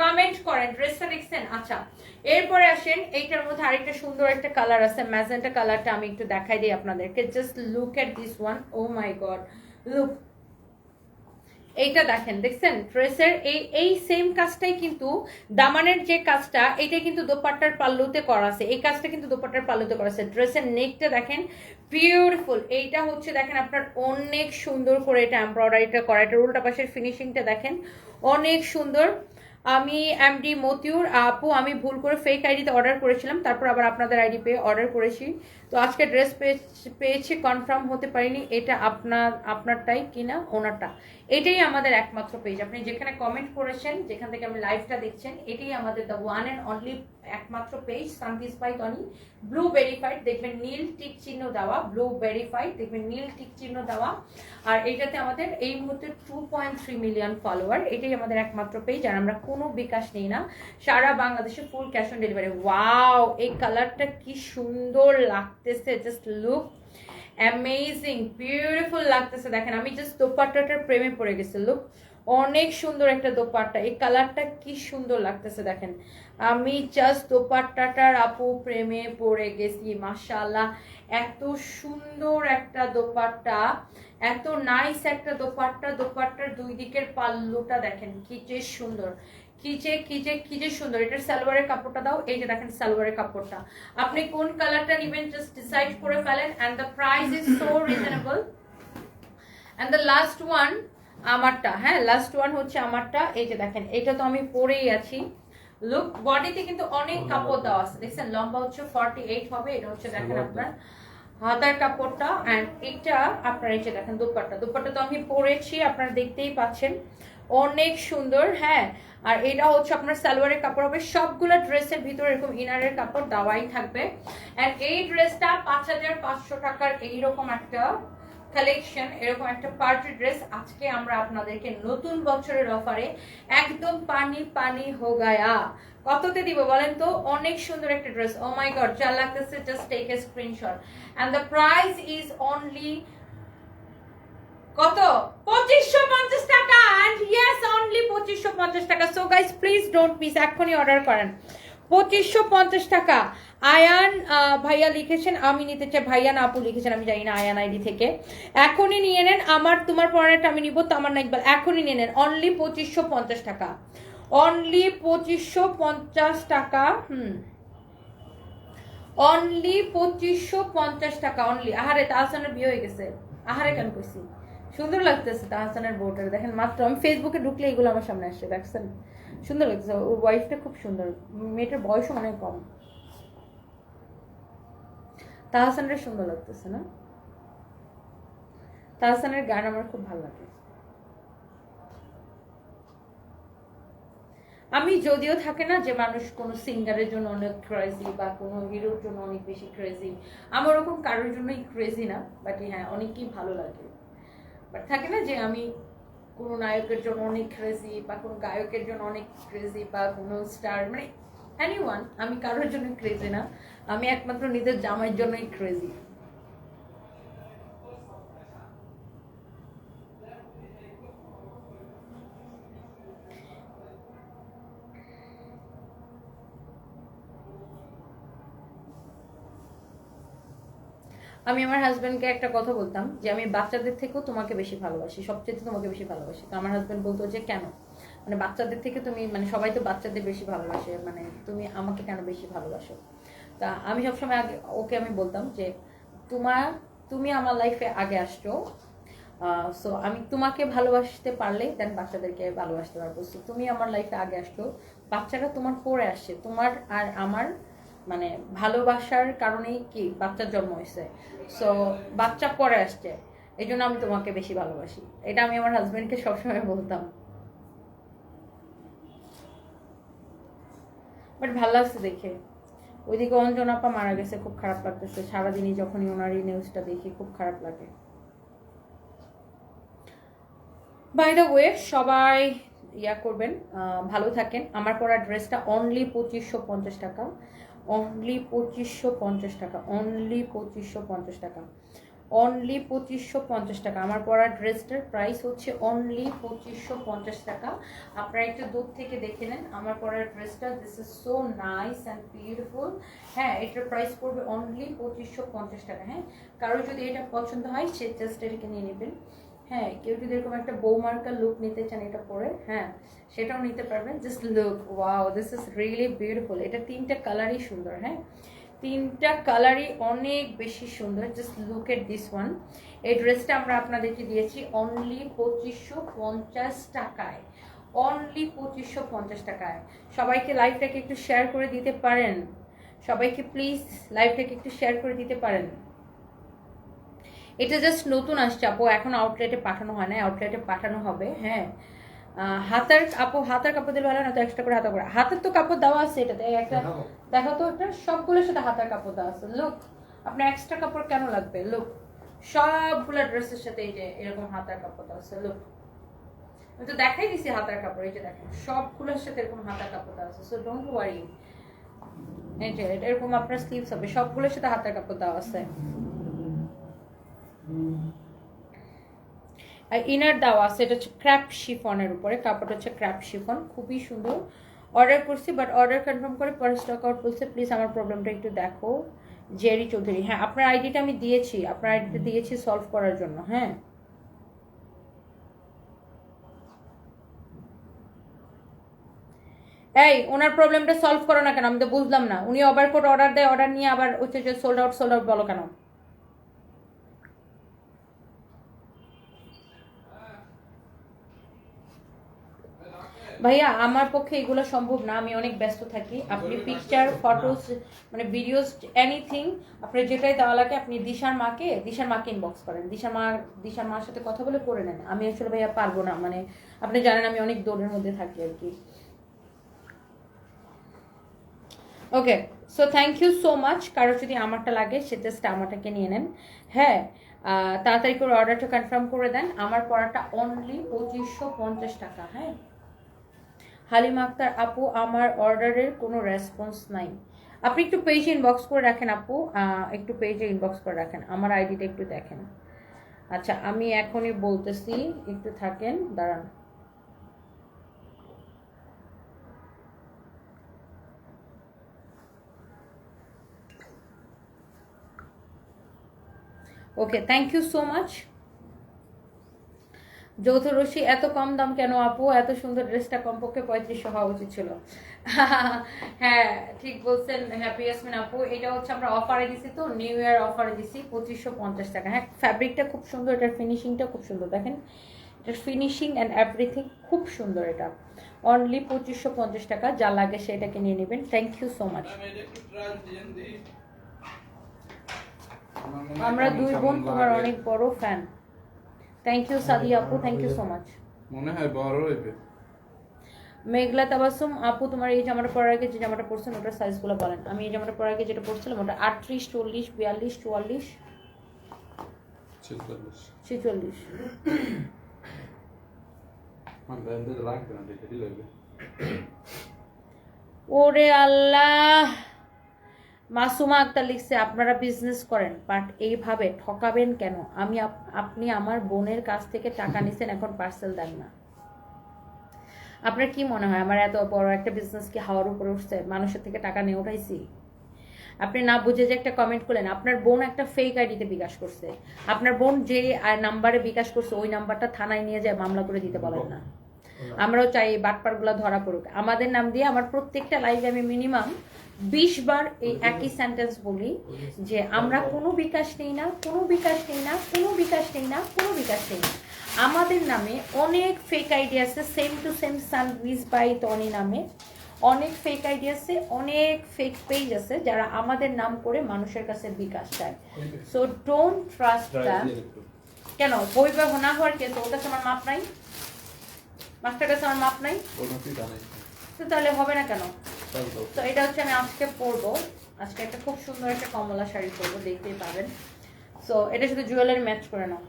কমেন্ট করেন। ড্রেসটা দেখছেন? আচ্ছা, এরপরে আসেন, এইটার মধ্যে আরেকটা সুন্দর একটা কালার আছে, ম্যাজেন্টা কালারটা আমি একটু দেখাই দিই আপনাদেরকে। Just look at this one, oh my god, look. এইটা দেখেন, দেখছেন ড্রেসের এই সেম কাজটাই কিন্তু দামানের যে কাজটা, এটা কিন্তু দোপাট্টার পাল্লুতে করা আছে। এই কাজটা কিন্তু দোপাট্টার পাল্লুতে করা আছে। ড্রেসের নেকটা দেখেন বিউটিফুল। এইটা হচ্ছে দেখেন আপনার অনেক সুন্দর করে এটা এমব্রয়ডারিটা করা। এটার উল্টা পাশের ফিনিশিংটা দেখেন অনেক সুন্দর। আমি এমডি মতিউর আপু, আমি ভুল করে ফেক আইডিতে অর্ডার করেছিলাম, তারপর আবার আপনাদের আইডি পেয়ে অর্ডার করেছি। তো আজকে ড্রেস পেয়েছি, কনফার্ম হতে পারিনি এটা আপনারটাই কিনা ওনারটা। এটাই আমাদের একমাত্র পেজ। আপনি যেখানে কমেন্ট করেছেন, যেখান থেকে আমি লাইভটা দেখছেন, এটাই আমাদের দ্য ওয়ান অ্যান্ড অনলি একমাত্র পেজ, Sanvees by Tony. Blue verified, দেখবেন নীল টিক চিহ্ন দেওয়া, ব্লু ভেরিফাইড, দেখবেন নীল টিক চিহ্ন দেওয়া। আর এইটাতে আমাদের এই মুহূর্তে 2.3 মিলিয়ন ফলোয়ার। এটাই আমাদের একমাত্র পেজ, আর আমরা কোনো বিকাশ নেই না, সারা বাংলাদেশে ফুল ক্যাশ অন ডেলিভারি। ওয়াও, এই কালারটা কি সুন্দর লাগতেছে, জাস্ট লুক অ্যামেজিং, বিউটিফুল লাগতেছে। দেখেন আমি জাস্ট দোপাট্টাটার প্রেমে পড়ে গেছি, লুক, অনেক সুন্দর একটা দোপাট্টা। এই কালারটা কি সুন্দর লাগতেছে দেখেন, আমি জাস্ট দোপাট্টাটার আপু প্রেমে পড়ে গেছি, মাশাআল্লাহ। এত সুন্দর একটা দোপাট্টা, এত নাইস একটা দোপাট্টা। দোপাট্টার দুই দিকের পাল্লুটা দেখেন কি যে সুন্দর, কি যে সুন্দর। এটার সালোয়ারের কাপড়টা দাও, এই যে দেখেন সালোয়ারের কাপড়টা। আপনি কোন কালারটা নেবেন জাস্ট ডিসাইড করে ফেলেন, and the price is so reasonable. And the last one আমারটা, হ্যাঁ লাস্ট ওয়ান হচ্ছে আমারটা। এই যে দেখেন এটা তো আমি পরেই আছি। লুক, বডিতে কিন্তু অনেক কাপড় দেওয়া আছে, দেখছেন লম্বা হচ্ছে 48 হবে। এটা হচ্ছে দেখেন আপনার হাতার কাপড়টা, এন্ড এটা আপনার এই যে দেখেন দুপাট্টা তো আমি পরেছি, আপনারা দেখতেই পাচ্ছেন অনেক সুন্দর। হ্যাঁ, আর এটা হচ্ছে আপনার সালোয়ারের কাপড় হবে। সবগুলো ড্রেসের ভিতরে এরকম ইনারের কাপড় দেওয়াই থাকবে। এন্ড এই ড্রেসটা 5500 টাকার এইরকম একটা কালেকশন, এরকম একটা পার্টি ড্রেস আজকে আমরা আপনাদেরকে নতুন বছরের অফারে একদম পানি হো গায়া কততে দিব বলেন তো? অনেক সুন্দর একটা ড্রেস। ও মাই গড, যা লাগতেছে just take a screenshot. And the price is only কত? 2550 taka. And yes, only 2550 taka. So guys please don't miss, এখনই অর্ডার করেন। 2550 টাকা। আয়ান ভাইয়া লিখেছেন আমি নিতে চাই, ভাইয়া না আপু লিখেছেন আমি জানি না, আয়ান আইডি থেকে। এখনই নিয়ে নেন, আমার তোমার পরেরটা আমি নিব, তো আমার না ইকবাল। এখনই নিয়ে নেন, অনলি 2550 টাকা, অনলি 2550 টাকা। অনলি 2550 টাকা অনলি। আহারে তাহসানের বিয়ে হয়ে গেছে, আহারে কেন কইছি, সুন্দর লাগতেছে তাহসানের বউটার। দেখেন মাত্র আমি ফেসবুকে ঢুকলে এগুলো আমার সামনে আসছে, দেখছেন সুন্দর লাগতেছে। ওর ওয়াইফটা খুব সুন্দর, মেয়েটার বয়সও অনেক কম। তাহসানের সুন্দর লাগতেছে না? তাহসানের গান আমার খুব ভালো লাগে। আমি যদিও থাকে না যে মানুষ কোনো সিঙ্গারের জন্য অনেক ক্রেজি বা কোনো হিরোর জন্য অনেক বেশি ক্রেজি, আমার ওরকম কারোর জন্যই ক্রেজি না, বাট হ্যাঁ অনেকই ভালো লাগে। বাট থাকে না যে আমি কোনো নায়কের জন্য অনেক ক্রেজি বা কোনো গায়কের জন্য অনেক ক্রেজি বা কোনো স্টার, মানে এনিওয়ান, আমি কারোর জন্য ক্রেজি না, আমি একমাত্র নিজের জামাইয়ের জন্যই ক্রেজি। আমি আমার হাজবেন্ডকে একটা কথা বলতাম যে আমি বাচ্চাদের থেকেও তোমাকে বেশি ভালোবাসি, সবচেয়ে তোমাকে বেশি ভালোবাসি। তো আমার হাজবেন্ড বলতো যে কেন, মানে বাচ্চাদের থেকে তুমি, মানে সবাই তো বাচ্চাদের বেশি ভালোবাসে, মানে তুমি আমাকে কেন বেশি ভালোবাসো? তা আমি সবসময় আগে ওকে আমি বলতাম যে তুমি আমার লাইফে আগে আসছো, সো আমি তোমাকে ভালোবাসতে পারলে দেন বাচ্চাদেরকে ভালোবাসতে পারবো। সো তুমি আমার লাইফে আগে আসছো, বাচ্চারা তোমার পরে আসছে, তোমার আর আমার মানে ভালোবাসার কারণেই কি বাচ্চার জন্ম হয়েছে। সো বাচ্চা পরে আসছে, এই জন্য আমি তোমাকে বেশি ভালোবাসি। এটা আমি আমার হাজবেন্ডকে সবসময় বলতাম। বাট ভালো লাগছে দেখে। ওইদিকে অঞ্জন আপা মারা গেছে, খুব খারাপ লাগতেছে সারাদিনই যখনই ওনার এই নিউজটা দেখি, খুব খারাপ লাগে। বাই দ্য ওয়ে, সবাই ইয়া করবেন, ভালো থাকেন। আমার পরা ড্রেসটা অনলি 2550 টাকা, অনলি 2550 টাকা, অনলি 2550 টাকা, অনলি 2550 টাকা। আমার পরা ড্রেসটার প্রাইস হচ্ছে অনলি 2550 টাকা। আপনারা একটু দূর থেকে দেখে নেন আমার পরা ড্রেসটা। This is so nice and beautiful. হ্যাঁ, এটার প্রাইস পড়বে অনলি 2550 টাকা। হ্যাঁ, কারো যদি এটা পছন্দ হয় সে জাস্ট এটাকে নিয়ে নেবেন। হ্যাঁ, কেউ যদি এরকম একটা বৌমার্কা লুক নিতে চান এটা পরে, হ্যাঁ সেটাও নিতে পারবেন। Just look, wow, this is really beautiful. এটা তিনটা কালারই সুন্দর। হ্যাঁ, তিনটা কালারই অনেক বেশি সুন্দর। Just look at this one. এই ড্রেসটা আমরা আপনাদেরকে দিয়েছি অনলি 2550 টাকায়, অনলি 2550 টাকায়। সবাইকে লাইভটাকে একটু শেয়ার করে দিতে পারেন, সবাইকে প্লিজ লাইভটাকে একটু শেয়ার করে দিতে পারেন। এটা জাস্ট নতুন আসছে আপু, এখন আউটলেটে পাঠানো হয় না, আউটলেটে পাঠানো হবে। হ্যাঁ, হাতার কাপড় দিলে ভালো না তো, এক্সট্রা করে হাতের তো কাপড় দেওয়া আছে এটাতে একটা, দেখো তো এটা সবগুলোর সাথে হাতার কাপড় দেওয়া আছে। লুক, আপনার এক্সট্রা কাপড় কেন লাগবে? লুক, সবগুলো ড্রেসের সাথে এই যে এরকম হাতার কাপড় দেওয়া আছে। লুক, আমি তো দেখাই দিছি হাতার কাপড়, এই যে দেখেন সবগুলোর সাথে এরকম হাতার কাপড় দেওয়া আছে। সো ডোন্ট ওয়ারি, এই যে এরকম আপনার স্লিভস হবে, সবগুলোর সাথে হাতার কাপড় দেওয়া আছে। আর ইনার দেওয়া আছে, এটা হচ্ছে ক্র্যাপ শিফনের উপরে, কাপড়টা হচ্ছে ক্র্যাপ শিফন, খুবই সুন্দর। অর্ডার করছি, বাট অর্ডার কনফার্ম করে পরে স্টক আউট বলছে। প্লিজ আমার প্রবলেমটা একটু দেখো। জেরি চৌধুরী, হ্যাঁ আপনার আইডিটা আমি দিয়েছি, আপনার আইডিটা দিয়েছি সলভ করার জন্য। হ্যাঁ, এই ওনার প্রবলেমটা সলভ করো না কেন? আমি তো বুঝলাম না। উনি ওভারকোট অর্ডার দেয়, অর্ডার নিয়ে আবার হচ্ছে যে সোল্ড আউট বলো কেন? ভাইয়া আমার পক্ষে এগুলো সম্ভব না, আমি অনেক ব্যস্ত থাকি। আপনি পিকচার, ফটোস, মানে ভিডিওস, এনিথিং আপনার যেটাই দেওয়া লাগে আপনি দিশার মাকে ইনবক্স করেন। দিশার মার সাথে কথা বলে করে নেন। আমি আসলে ভাইয়া পারবো না, মানে আপনি জানেন আমি অনেক দৌড়ের মধ্যে থাকি আর কি। Okay, so thank you so much. কারো যদি আমারটা লাগে সে জাস্ট আমারটাকে নিয়ে নেন। হ্যাঁ, তাড়াতাড়ি করে অর্ডারটা কনফার্ম করে দেন। আমার পড়াটা অনলি 2550 টাকা। হ্যাঁ, হালিমা আক্তার আপু, আমার অর্ডারের কোনো রেসপন্স নাই। আপনি একটু পেজে ইনবক্স করে রাখেন আপু, একটু পেজে ইনবক্স করে রাখেন, আমার আইডিটা একটু দেখেন। আচ্ছা আমি এখনই বলতেছি, একটু থাকেন, দাঁড়ান। ওকে, থ্যাংক ইউ সো মাচ। যৌথ রশি, এত কম দাম কেন আপু? এত সুন্দর ড্রেসটা কমপক্ষে 3500 হওয়া উচিত ছিল। হ্যাঁ ঠিক বলছেন হ্যাপি ইয়াসমিন আপু, এটা হচ্ছে আমরা অফারে দিছি, তো নিউ ইয়ার অফারে দিছি 2550 টাকা। হ্যাঁ, ফ্যাব্রিকটা খুব সুন্দর, এটার ফিনিশিংটা খুব সুন্দর, দেখেন এটার ফিনিশিং অ্যান্ড এভরিথিং খুব সুন্দর। এটা অনলি 2550 টাকা, যা লাগে সেটাকে নিয়ে নেবেন। Thank you so much. আমরা দুই বোন তোমার অনেক বড় ফ্যান। থ্যাংক ইউ সাদিয়া আপু, থ্যাংক ইউ সো মাচ। মনে হয় বড় হইবে। মেঘলা তাবাসুম আপু, তোমার এই জামাটা পরার আগে যে জামাটা পরছেন ওটার সাইজগুলো বলেন। আমি এই জামাটা পরার আগে যেটা পরছিলাম ওটা 38, 40, 42, 44, 46। ওরে আল্লাহ, মাসুমা আক্তার লিখছে আপনারা বিজনেস করেন বাট এইভাবে ঠকাবেন কেন? আপনি আমার বোনের কাছ থেকে টাকা নিছেন, এখন পার্সেল দেন না। আপনার কি মনে হয় আমার এত বড় একটা বিজনেস কি হাওয়ার উপরে উঠছে? মানুষের থেকে টাকা নিয়ে উঠাইছি? আপনি না বুঝে যে একটা কমেন্ট করলেন, আপনার বোন একটা ফেক আইডিতে বিকাশ করছে। আপনার বোন যে নাম্বারে বিকাশ করছে ওই নাম্বারটা থানায় নিয়ে যায় মামলা করে দিতে বলেন না। আমরাও চাই এই বাটপারগুলো ধরা পড়ুক। আমাদের নাম দিয়ে আমার প্রত্যেকটা লাইভে আমি মিনিমাম 20 বার এই একই সেন্টেন্স বলি যে আমরা কোনো বিকাশ নেই না, কোনো বিকাশ নেই না, কোনো বিকাশ নেই না, কোনো বিকাশ নেই না। আমাদের নামে অনেক ফেক আইডি আছে, same to same Sanvees by Tony নামে অনেক ফেক আইডি আছে, অনেক ফেক পেজ আছে যারা আমাদের নাম করে মানুষের কাছে বিকাশ চায়। So don't trust them. কেন বই পাবো না হওয়ার কেস? ওর কাছে আমার মাপ নাই, মাস্টার কাছে আমার মাপ নাই, তো তাহলে হবে না কেন? তো এটা হচ্ছে আমি আজকে পরবো। আজকে একটা খুব সুন্দর একটা কমলা শাড়ি পরবো, দেখতেই পাবেন। সো এটা শুধু জুয়েলারি ম্যাচ করে নাও।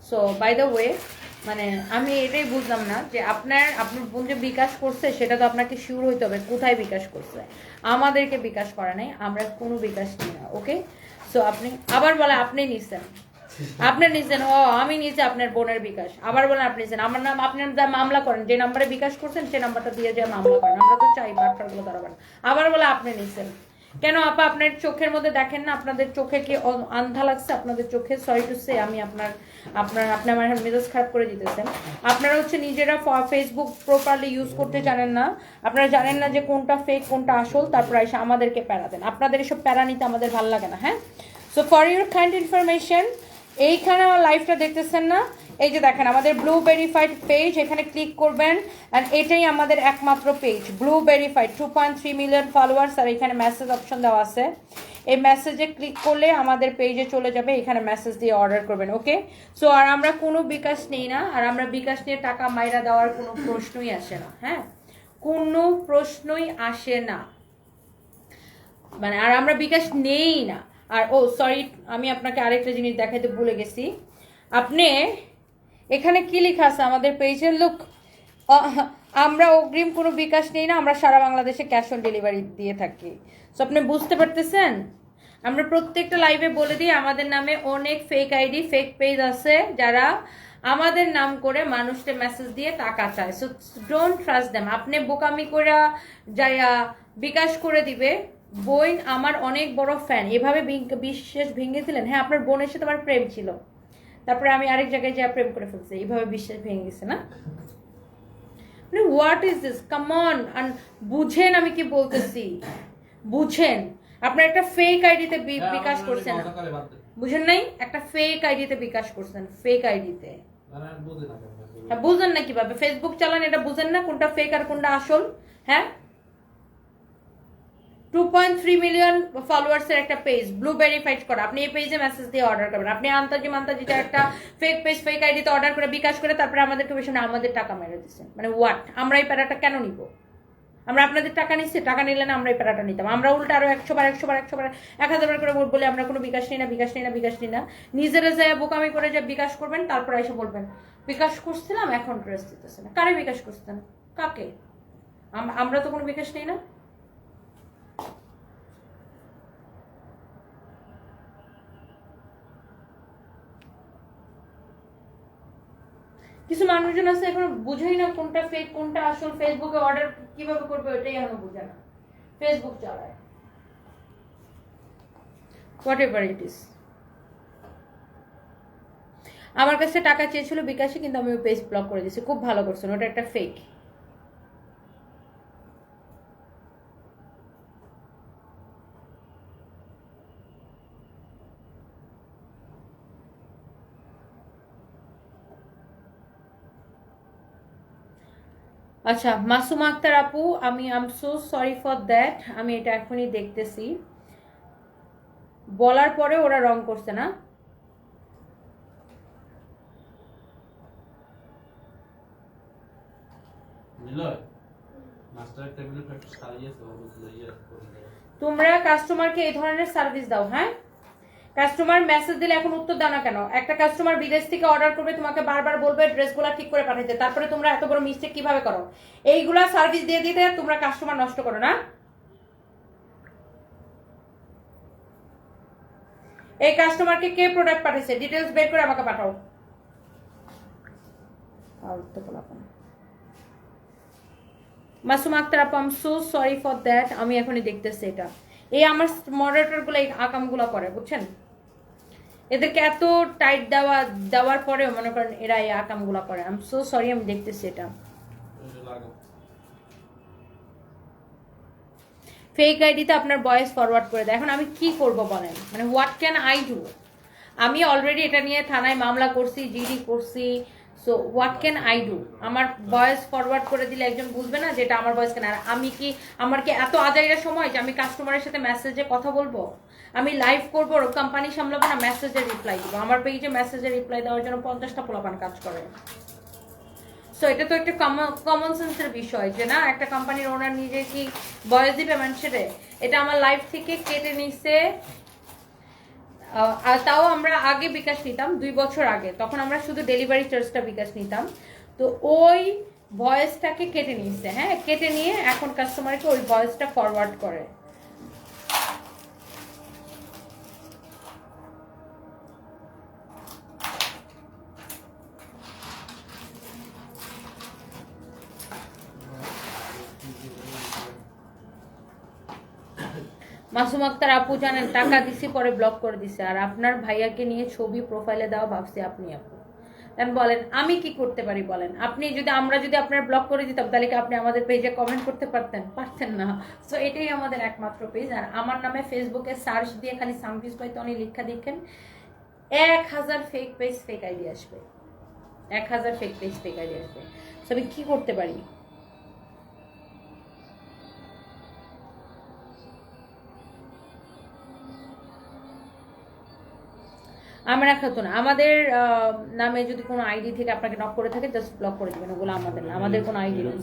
সো বাই দ্য ওয়ে, মানে আমি এটাই বুঝলাম না যে আপনার বোন যে বিকাশ করছে সেটা তো আপনাকে শিওর হইতে হবে কোথায় বিকাশ করছে। আমাদেরকে বিকাশ করে নাই, আমরা কোনো বিকাশ নিই না। ওকে, সো আপনি আবার বলে আপনি নিছেন, আপনি নিছেন, ও আমি নিয়েছি আপনার বোনের বিকাশ, আবার বলেন আপনি নিছেন। আমার নাম আপনার যা মামলা করেন, যে নাম্বারে বিকাশ করছেন সেই নাম্বারটা দিয়ে যে মামলা করেন। আমরা তো চাই বাটপারগুলো ধরাবেন। আবার বলে আপনি নিছেন কেন? আপা আপনার চোখের মধ্যে দেখেন না? আপনাদের চোখে কি আন্ধা লাগছে? আপনাদের চোখে সরি টু সে আমি আপনি আমার মেজাজ খারাপ করে দিতেছেন। আপনারা হচ্ছে নিজেরা ফেসবুক প্রপারলি ইউজ করতে জানেন না। আপনারা জানেন না যে কোনটা ফেক কোনটা আসল, তারপর এসে আমাদেরকে প্যারা দেন। আপনাদের এসব প্যারা নিতে আমাদের ভালো লাগে না। হ্যাঁ, so for your kind information, এইখানে আমার লাইভটা দেখতেছেন না? এই যে দেখেন আমাদের ব্লু ভেরিফাইড পেজ, এখানে ক্লিক করবেন অ্যান্ড এটাই আমাদের একমাত্র পেজ, ব্লু ভেরিফাইড, 2.3 মিলিয়ন ফলোয়ার্স। আর এখানে মেসেজ অপশন দেওয়া আছে, এই মেসেজে ক্লিক করলে আমাদের পেজে চলে যাবে, এখানে মেসেজ দিয়ে অর্ডার করবেন। ওকে, সো আর আমরা কোনো বিকাশ নেই না, আর আমরা বিকাশ নিয়ে টাকা মাইরা দেওয়ার কোনো প্রশ্নই আসে না। হ্যাঁ, কোনো প্রশ্নই আসে না, মানে আর আমরা বিকাশ নেই না। আর ও সরি, আমি আপনাকে আরেকটা জিনিস দেখাইতে ভুলে গেছি। আপনি এখানে কি লেখা আছে আমাদের পেজের লুক, আমরা অগ্রিম কোনো বিকাশ নেই না, আমরা সারা বাংলাদেশে ক্যাশ অন ডেলিভারি দিয়ে থাকি। সো আপনি বুঝতে পারতেছেন? আমরা প্রত্যেকটা লাইভে বলে দিই আমাদের নামে অনেক ফেক আইডি ফেক পেজ আছে যারা আমাদের নাম করে মানুষকে মেসেজ দিয়ে টাকা চায়। So don't trust them. আপনি বোকামি করে যাইয়া বিকাশ করে দিবে। বোন আমার অনেক বড় ফ্যান, এভাবে বিশ্বাস ভেঙে দিলেন? হ্যাঁ, আপনার বোনের সাথে আমার প্রেম ছিল, তারপরে আমি আরেক জায়গায় যা প্রেম করে ফেলছি, এইভাবে বিশ্বাস ভেঙে গেছে না? মানে what is this, come on. বুঝেন আমি কি বলতেছি, বুঝেন। আপনার একটা ফেক আইডিতে বিকাশ করছেন, বুঝেন নাই? একটা ফেক আইডিতে বিকাশ করছেন, ফেক আইডিতে। হ্যাঁ, বুঝেন না কিভাবে? ফেসবুক চালান, এটা বুঝেন না কোনটা ফেক আর কোনটা আসল? হ্যাঁ, 2.3 মিলিয়ন ফলোয়ার্স এর একটা পেজ, ব্লু ভেরিফাইড করা। আপনি এই পেজে মেসেজ দিয়ে অর্ডার করবেন। আপনি আন্তাজিটা একটা ফেক পেজ, ফেক আইডিতে অর্ডার করে বিকাশ করে তারপরে আমাদেরকে বেশি না আমাদের টাকা মেরে দিচ্ছেন। মানে হোয়াট? আমরা এই প্যারাটা কেন নিব? আমরা আপনাদের টাকা নিচ্ছি, টাকা নিলে না আমরা এই প্যারাটা নিতাম। আমরা উল্টা আরো 100 বার 1000 বার করে বলে আমরা কোনো বিকাশ নিই না। নিজেরা যায় বোকামি করে যে বিকাশ করবেন, তারপরে এসে বলবেন বিকাশ করছিলাম এখন ড্রেস দিতেছে না। কারে বিকাশ করছেন? কাকে? আমরা তো কোনো বিকাশ নেই না। কিছু মানুষজন আছে এখন বুঝেই না কোনটা ফেক কোনটা আসল। ফেসবুকে অর্ডার কিভাবে করবে ওইটাই এখনো বুঝে না। ফেসবুক চালায়, হোয়াট এভার ইট ইজ। আমার কাছে টাকা চেয়েছিল বিকাশে, কিন্তু আমি ওই পেজ ব্লক করে দিয়েছি। খুব ভালো করছেন, ওটা একটা ফেক। আচ্ছা, মাসুমা আক্তার আপু, আমি আম সো সরি ফর দ্যাট। আমি এটা এখনই দেখতেছি। বলার পরে ওরা রং করছে না। তোমরা কাস্টমারকে এই ধরনের সার্ভিস দাও? হ্যাঁ, কাস্টমার মেসেজ দিলে এখন উত্তর দাও না কেন? একটা কাস্টমার বিদেশ থেকে অর্ডার করবে, তোমাকে বারবার বলবে ড্রেসগুলো ঠিক করে পাঠাইতে, তারপরে তোমরা এত বড় মিস্টেক কিভাবে করো? এইগুলা সার্ভিস দিয়ে দিতে তোমরা কাস্টমার নষ্ট করো না। এই কাস্টমারকে কে প্রোডাক্ট পাঠিয়েছে ডিটেলস বের করে আমাকে পাঠাও। মাসুমা আক্তার আপু, I am so sorry for that. আমি এখনই দেখতেছি এটা। এই আমার মডারেটর গুলো এই আকামগুলো করে, বুঝছেন? এদেরকে এত টাইট দেওয়ার পরেও মনে করেন এরা এই আকামগুলো করে। আই এম সো সরি, আমি দেখতেছি এটা। ফেক আইডিতে আপনার ভয়েস ফরওয়ার্ড করে দেয়। এখন আমি কি করব বলেন? মানে হোয়াট ক্যান আই ডু? আমি অলরেডি এটা নিয়ে থানায় মামলা করছি, জিডি করছি। So what can I do? আমার ভয়েস ফরওয়ার্ড করে দিলে একজন বুঝবে না যেটা আমার ভয়েস কেন? আর আমার কি এত আজাইরা সময় যে আমি কাস্টমারের সাথে মেসেজে কথা বলবো? আমি লাইভ করবো, কোম্পানি সামলাবো না, মেসেজে রিপ্লাই দিব? আমার পেজে মেসেজে রিপ্লাই দেওয়ার জন্য 50টা পোলাপান কাজ করে। সো এটা তো একটা কমন সেন্সের বিষয় যে না, একটা কোম্পানির ওনার নিজে কি ভয়েস দিবে মানুষের? এটা আমার লাইফ থেকে কেটে নিছে। আর তাও আমরা আগে বিকাশ নিতাম 2 বছর আগে, তখন আমরা শুধু ডেলিভারি চার্জটা বিকাশ নিতাম। তো ওই ভয়েসটাকে কেটে নিচ্ছে। হ্যাঁ, কেটে নিয়ে এখন কাস্টমারকে ওই ভয়েসটা ফরওয়ার্ড করে। মাসুম আক্তার আপু, জানেন টাকা দিছি পরে ব্লক করে দিছে। আর আপনার ভাইয়াকে নিয়ে ছবি প্রোফাইলে দেওয়া ভাবছি আপনি আপু। বলেন আমি কি করতে পারি বলেন? আমরা যদি আপনার ব্লক করে দিতাম তাহলে কি আপনি আমাদের পেজে কমেন্ট করতে পারতেন না? সো এটাই আমাদের একমাত্র পেজ। আর আমার নামে ফেসবুকে সার্চ দিয়ে খালি সামফিস বাইতনি লেখা দেখেন, 1000 ফেক পেজ ফেক আইডি আসবে। 1000 ফেক পেজ ফেক আইডি আসবে। সো আমি কি করতে পারি? আমরা খাতুন, আমাদের নামে যদি কোনো আইডি থেকে আপনাকে নক করে থাকে জাস্ট ব্লক করে দিবেন। ওগুলো আমাদের না, আমাদের কোনো আইডি নেই।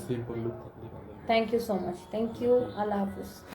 Thank you so much, thank you, Allah Hafiz.